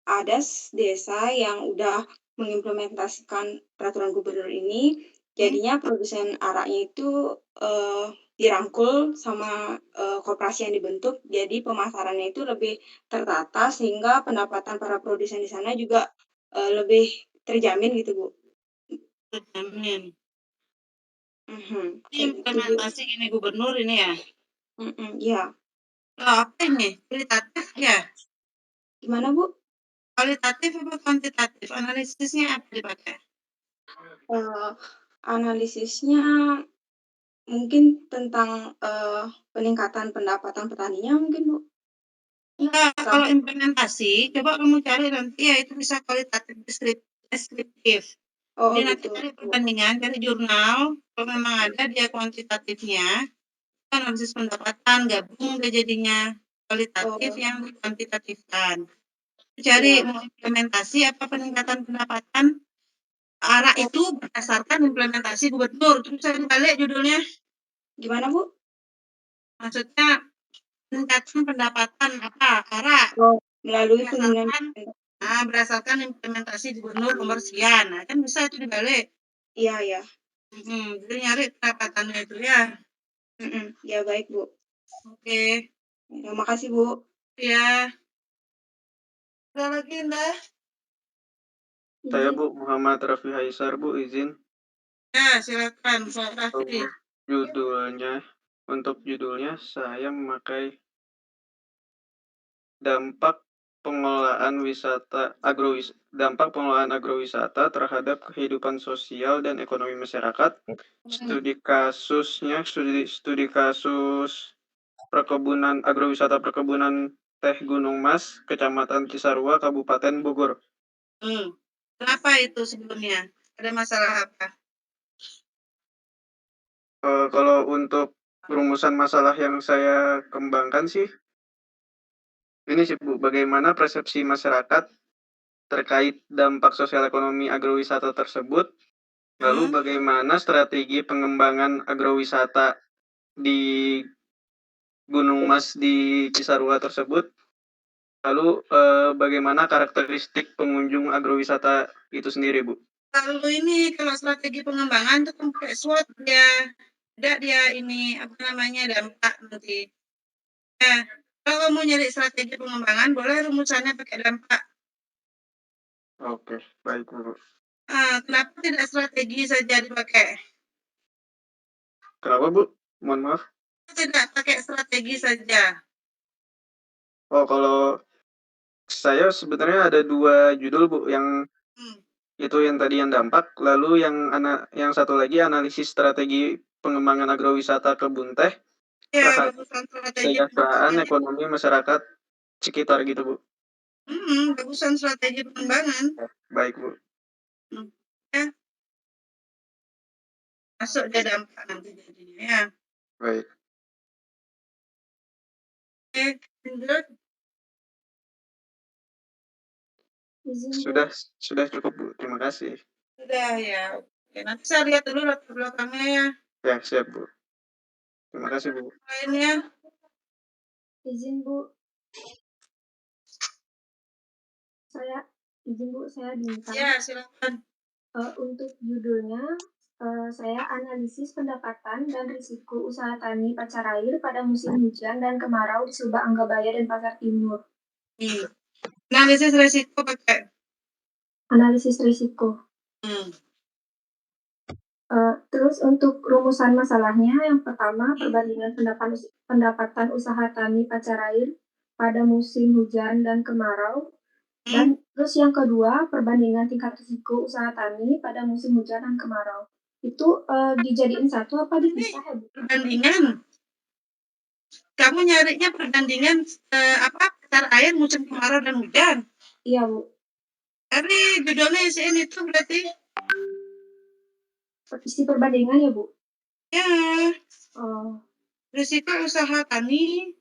ada desa yang udah mengimplementasikan peraturan gubernur ini, jadinya produsen araknya itu dirangkul sama koperasi yang dibentuk, jadi pemasarannya itu lebih tertata sehingga pendapatan para produsen di sana juga lebih terjamin gitu Bu. Terjamin. Ini Implementasi ini gubernur ini ya? Iya. Oh, apa ini? Kualitatif ya? Gimana Bu? Kualitatif apa kuantitatif? Analisisnya apa dipakai? Analisisnya mungkin tentang peningkatan pendapatan petaninya mungkin Bu. Enggak, kalau implementasi, coba kamu cari nanti ya itu bisa kualitatif deskriptif. Jadi nanti Gitu. cari perbandingan, cari jurnal, kalau memang ada dia kuantitatifnya, analisis pendapatan, gabung deh jadinya kualitatif yang dikuantitatifkan. Cari mau implementasi apa peningkatan pendapatan arah itu berdasarkan implementasi gubernur. Terus saya balik judulnya. Gimana Bu? Maksudnya peningkatan pendapatan apa arah melalui penggunaan berdasarkan implementasi gubernur nomor sekian. Nah, kan bisa itu dibalik. Iya. Jadi nyari pendapatannya itu ya. Ya baik Bu. Oke. Terima kasih Bu. Ya. Ada lagi Indah? Saya Bu Muhammad Rafi Haisar Bu, izin. Ya silakan Pak Rafi. Untuk judulnya saya memakai dampak pengelolaan agrowisata terhadap kehidupan sosial dan ekonomi masyarakat. Studi kasus agrowisata perkebunan teh Gunung Mas, Kecamatan Cisarua, Kabupaten Bogor. Kenapa itu sebelumnya? Ada masalah apa? Kalau untuk rumusan masalah yang saya kembangkan sih, ini sih Bu, bagaimana persepsi masyarakat terkait dampak sosial ekonomi agrowisata tersebut, lalu bagaimana strategi pengembangan agrowisata di Gunung Mas di Cisarua tersebut, lalu bagaimana karakteristik pengunjung agrowisata itu sendiri Bu? Kalau strategi pengembangan itu kan pakai SWOT dia ini dampak nanti. Ya, kalau kamu nyari strategi pengembangan boleh rumusannya pakai dampak. Oke, baik Bu. Kenapa tidak strategi saja dipakai? Kenapa Bu? Mohon maaf. Tidak pakai strategi saja. Kalau saya sebenarnya ada 2 judul Bu, yang itu yang tadi yang dampak, lalu yang satu lagi analisis strategi pengembangan agrowisata kebun teh terhadap kesejahteraan ekonomi masyarakat sekitar gitu Bu. Bagusan strategi pengembangan. Baik Bu. Ya. Masuk dia dampak nanti jadinya ya. Baik. Oke, lanjut. Sudah cukup Bu, terima kasih. Sudah ya. Oke, nanti saya lihat dulu latar belakangnya ya. Ya, siap Bu. Terima kasih Bu. Lainnya. Izin Bu. Saya bintang. Ya, silakan. Untuk judulnya, saya analisis pendapatan dan risiko usaha tani pacar air pada musim hujan dan kemarau di Subak, Anggabaya, dan Pasar Timur. Analisis risiko pakai. Analisis risiko. Terus untuk rumusan masalahnya, yang pertama perbandingan pendapatan usaha tani pacar air pada musim hujan dan kemarau Dan terus yang kedua, perbandingan tingkat risiko usaha tani pada musim hujan dan kemarau. Itu dijadiin satu apa dipisah ya, Bu? Perbandingan. Kamu nyarinya perbandingan sekitar air musim kemarau dan hujan. Iya, Bu. Tapi judulnya isiin itu berarti Isi perbandingan ya, Bu? ya Oh, risiko usaha tani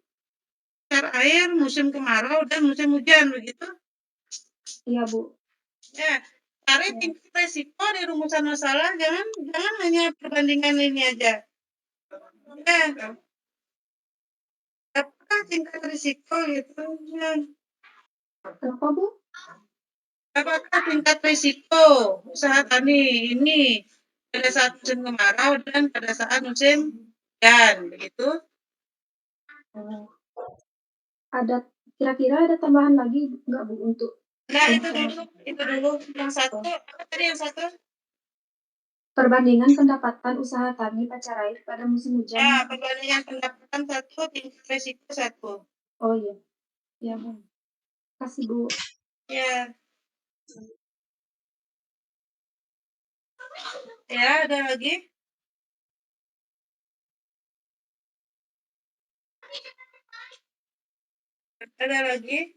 sekitar air musim kemarau dan musim hujan begitu. iya, Bu. Ya, cari tingkat risiko di rumusan masalah, jangan hanya perbandingan ini aja. Ya, apakah tingkat risiko gitu? Ya. Kenapa, Bu? Apakah tingkat risiko usaha tani ini pada saat musim kemarau dan pada saat musim hujan, begitu? Oh. Kira-kira ada tambahan lagi nggak, Bu, untuk Nah, itu dulu. Yang satu, apa tadi yang satu? perbandingan pendapatan usaha tani Pacarai pada musim hujan? Ya, perbandingan pendapatan satu, tingkat risiko satu. Oh iya, ya, Bu. Kasih, Bu. Ya. Ya, ada lagi? Ada lagi?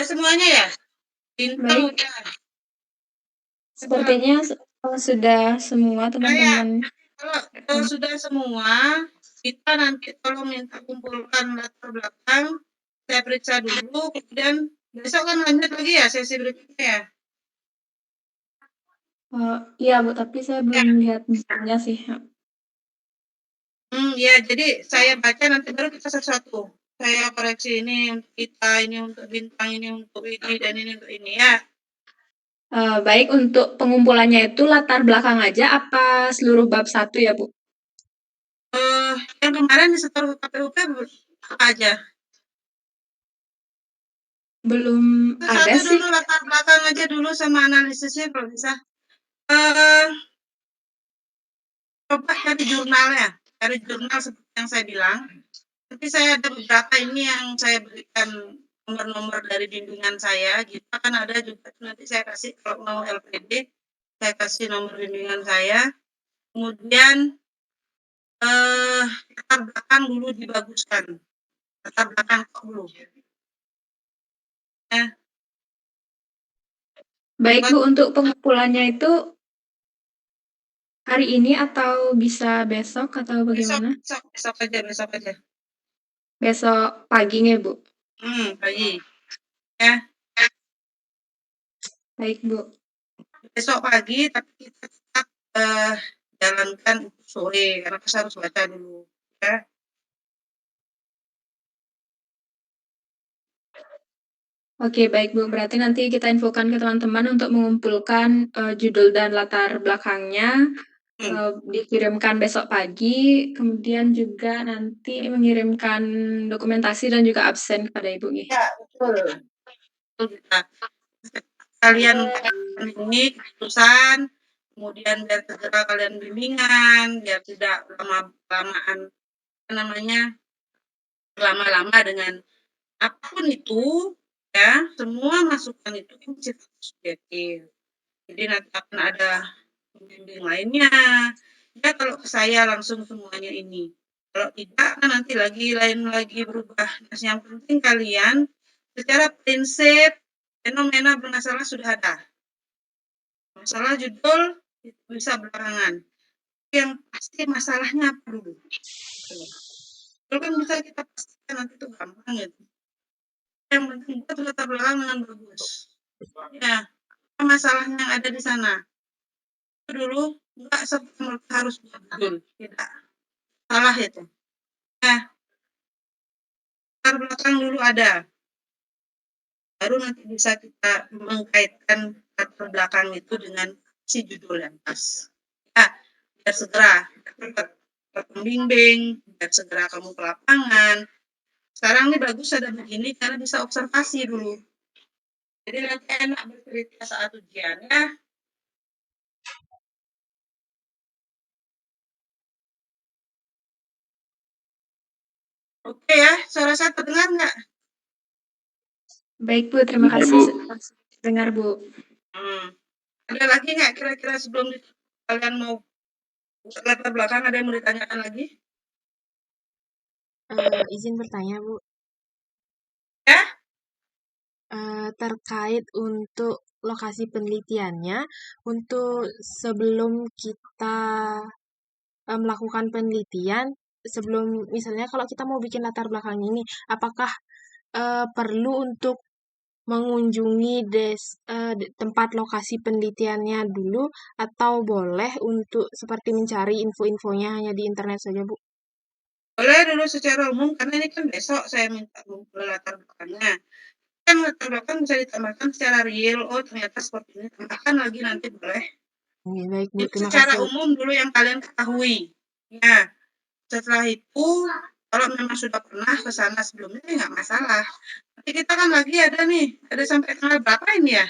Semuanya ya? Bintang Baik. udah. Sepertinya sudah semua teman-teman. Kalau sudah semua, kita nanti tolong minta kumpulkan latar belakang, saya periksa dulu, kemudian besok kan lanjut lagi ya sesi berikutnya ya? Iya, Bu, tapi saya belum lihat misalnya sih. Ya, jadi saya baca nanti baru kita satu-satu. Saya koreksi ini untuk kita, ini untuk bintang, ini untuk ini, dan ini untuk ini ya. Baik, untuk pengumpulannya itu latar belakang aja apa seluruh bab 1 ya, Bu? Yang kemarin disetor ke KPUP apa aja? Belum ada Satu sih. dulu latar belakang aja dulu sama analisisnya kalau bisa. Coba cari jurnalnya, cari jurnal seperti yang saya bilang. Nanti saya ada beberapa ini yang saya berikan nomor-nomor dari bimbingan saya. Kita kan ada juga nanti saya kasih kalau mau LPD, saya kasih nomor bimbingan saya. Kemudian latar belakang dulu dibaguskan. Latar belakang dulu. Ya. Baik, Bu, untuk pengumpulannya itu hari ini atau bisa besok atau bagaimana? Besok aja. Besok paginya, Bu. Pagi. Ya. Baik, Bu. Besok pagi, tapi kita tetap jalankan sore, karena saya harus baca dulu. Ya. Oke, baik, Bu. Berarti nanti kita infokan ke teman-teman untuk mengumpulkan judul dan latar belakangnya. Dikirimkan besok pagi, kemudian juga nanti mengirimkan dokumentasi dan juga absen kepada Ibu. Ya, betul. Kalian ini keputusan, kemudian biar segera kalian bimbingan, biar tidak lama-lama dengan apapun itu, ya, semua masukan itu kan subjektif. Jadi nanti akan ada pembimbing lainnya. Ya, kalau saya langsung semuanya ini. Kalau tidak, kan nanti lain lagi berubah. Nah, yang penting kalian secara prinsip fenomena bermasalah sudah ada. Masalah judul itu bisa belakangan. Yang pasti masalahnya apa dulu? Itu kan bisa kita pastikan nanti itu gampang ya. Yang penting buat latar belakang dengan bagus. Ya, apa masalahnya yang ada di sana? Itu dulu enggak harus betul, tidak. Salah itu. Nah, latar belakang dulu ada. Baru nanti bisa kita mengkaitkan latar belakang itu dengan si judul yang pas. Ya, biar segera dapat pembimbing, biar segera kamu ke lapangan. Sekarang ini bagus ada begini karena bisa observasi dulu. Jadi nanti enak bercerita saat ujian ya. Oke ya, suara saya terdengar nggak? Baik Bu, terima Benar, kasih. Bu. Dengar Bu. Ada lagi nggak kira-kira sebelum kalian mau latar belakang, ada yang mau ditanyakan lagi? Izin bertanya Bu. Ya? Terkait untuk lokasi penelitiannya, untuk sebelum kita melakukan penelitian, sebelum misalnya kalau kita mau bikin latar belakang ini, apakah perlu untuk mengunjungi tempat lokasi penelitiannya dulu, atau boleh untuk seperti mencari info-infonya hanya di internet saja, Bu? Boleh dulu secara umum, karena ini kan besok saya minta latar belakangnya. Kan latar belakang bisa ditambahkan secara real, oh ternyata seperti ini, tambahkan lagi nanti boleh. Baik Bu, Jadi terima secara kasih. umum dulu yang kalian ketahui. Ya, setelah itu kalau memang sudah pernah ke sana sebelumnya nggak masalah. Tapi kita kan lagi ada sampai tanggal berapa ini ya?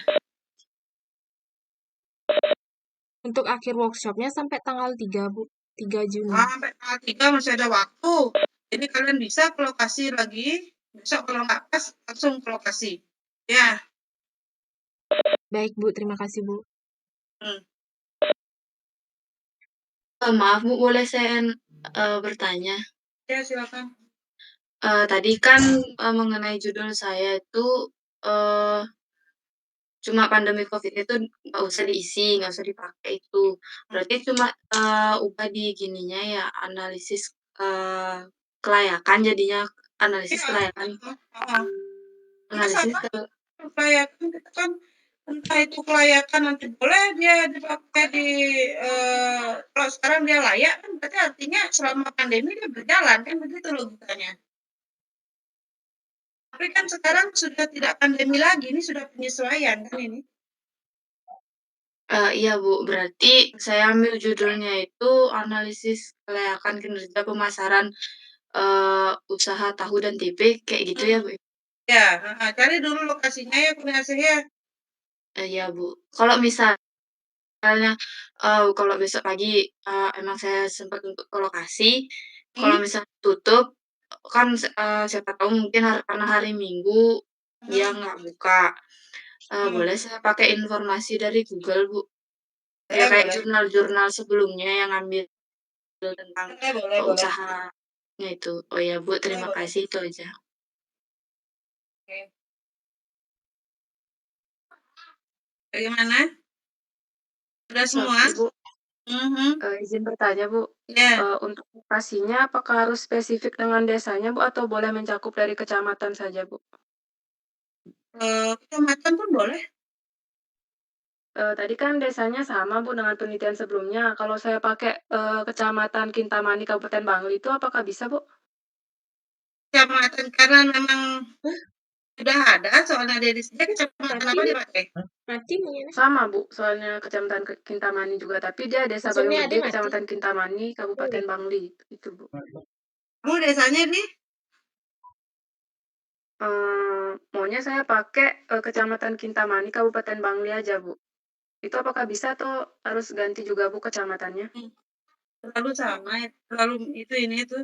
Untuk akhir workshopnya sampai tanggal 3 Bu, 3 Juni. Sampai tanggal 3 masih ada waktu. Jadi kalian bisa ke lokasi lagi, besok kalau nggak pas langsung ke lokasi. Ya. Baik Bu, terima kasih Bu. Maaf Bu, boleh saya bertanya? Ya, silakan. Tadi kan mengenai judul saya itu cuma pandemi COVID itu nggak usah diisi, nggak usah dipakai itu. Berarti cuma ubah di gininya ya, analisis kelayakan jadinya analisis Iya. kelayakan. Analisis Analisis kelayakan kita kan entah itu kelayakan nanti boleh dia dipakai di kalau sekarang dia layak kan berarti artinya selama pandemi dia berjalan kan begitu logikanya. Tapi kan sekarang sudah tidak pandemi lagi, ini sudah penyesuaian kan ini. Iya Bu, berarti saya ambil judulnya itu analisis kelayakan kinerja pemasaran usaha tahu dan tempe kayak gitu ya Bu? Ya, cari dulu lokasinya ya pengasih ya. Iya Bu. Kalau misalnya kalau besok pagi emang saya sempat untuk ke lokasi, kalau misalnya tutup kan siapa tahu mungkin karena hari Minggu dia nggak buka. Boleh saya pakai informasi dari Google Bu? Ya kayak Boleh. jurnal-jurnal sebelumnya yang ngambil tentang Boleh. usahanya itu. Oh ya Bu, terima kasih itu aja. Oke. Bagaimana? Sudah semua? Ibu, izin bertanya Bu, Ya. untuk lokasinya apakah harus spesifik dengan desanya Bu atau boleh mencakup dari kecamatan saja Bu? Kecamatan pun boleh. Tadi kan desanya sama Bu dengan penelitian sebelumnya. Kalau saya pakai Kecamatan Kintamani Kabupaten Bangli itu apakah bisa Bu? Kecamatan karena memang sudah ada soalnya dia kecamatan apa dipakai? Sama Bu, soalnya Kecamatan Kintamani juga, tapi dia Desa Bayung Gede, Kecamatan Kintamani, Kabupaten Bangli, itu Bu. Kamu desanya di? Maunya saya pakai Kecamatan Kintamani, Kabupaten Bangli aja Bu. Itu apakah bisa atau harus ganti juga Bu kecamatannya? Terlalu sama, terlalu ini itu.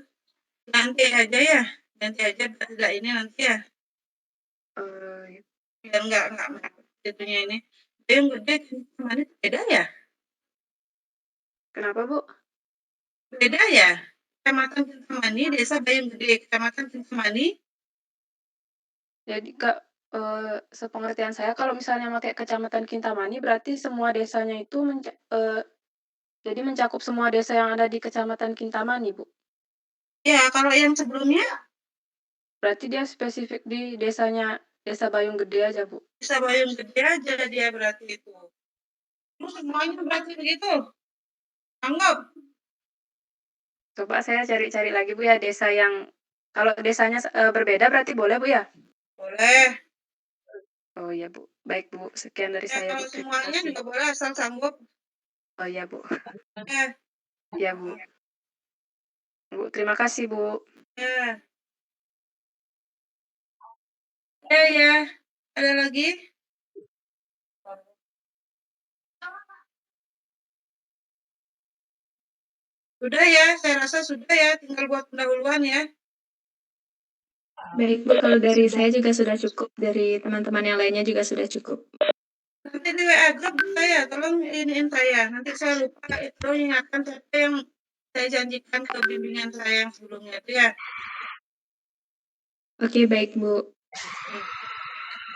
Nanti aja ya, tidak ini nanti ya. Biar nggak itunya ini. Bayung Gede Kintamani beda ya? Kenapa Bu? Beda ya? Kecamatan Kintamani, Desa Bayung Gede, Kecamatan Kintamani. Jadi sepengertian saya kalau misalnya pakai Kecamatan Kintamani berarti semua desanya itu jadi mencakup semua desa yang ada di Kecamatan Kintamani Bu. Ya, kalau yang sebelumnya? Berarti dia spesifik di desanya Desa Bayung Gede aja Bu. Desa Bayung Gede aja dia berarti itu. Terus semuanya berarti begitu? Anggap. Coba saya cari-cari lagi Bu ya desa yang kalau desanya berbeda berarti boleh Bu ya? Boleh. Oh iya Bu. Baik Bu, sekian dari saya Kalau Bu. semuanya juga boleh asal sanggup. Oh iya Bu. Ya. Iya Bu. Bu, terima kasih Bu. Ya. Ya. Ada lagi? Sudah ya, saya rasa sudah ya, tinggal buat pendahuluan ya. Baik, Bu, kalau dari saya juga sudah cukup, dari teman-teman yang lainnya juga sudah cukup. Nanti di WA grup saya, tolong iniin saya. Nanti saya lupa, tolong ingatkan siapa yang saya janjikan ke bimbingan saya yang sebelumnya itu ya. Oke, baik, Bu.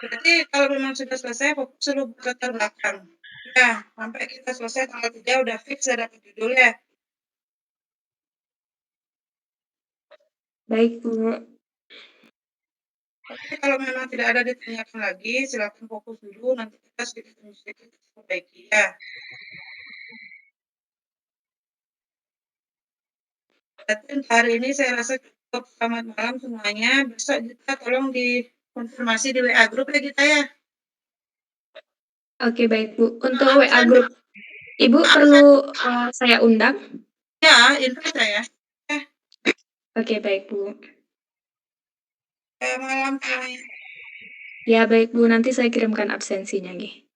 Berarti kalau memang sudah selesai, fokus dulu ke latar belakang. Ya, sampai kita selesai tanggal 3 udah fix ada judul ya. Baik, Bu. Tapi kalau memang tidak ada ditanyakan lagi, silakan fokus dulu. Nanti kita sedikit demi sedikit perbaiki ya. Berarti untuk hari ini saya rasa cukup. Selamat malam semuanya. Besok kita tolong dikonfirmasi di WA grup ya kita ya. Oke, baik, Bu. Untuk WA grup, Ibu perlu saya undang? Ya, invite saya. Oke, baik, Bu. Malam semuanya. Ya, baik, Bu. Nanti saya kirimkan absensinya, nih.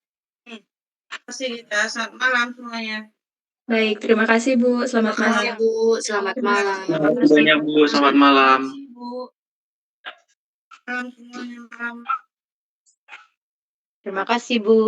Terima kasih kita. Selamat malam semuanya. Baik, terima kasih, Bu. Selamat Terima malam. kasih, Bu. Selamat malam. Terima kasih banyak, Bu. Selamat malam. Terima kasih, Bu. Malam semuanya, malam. Terima kasih, Bu.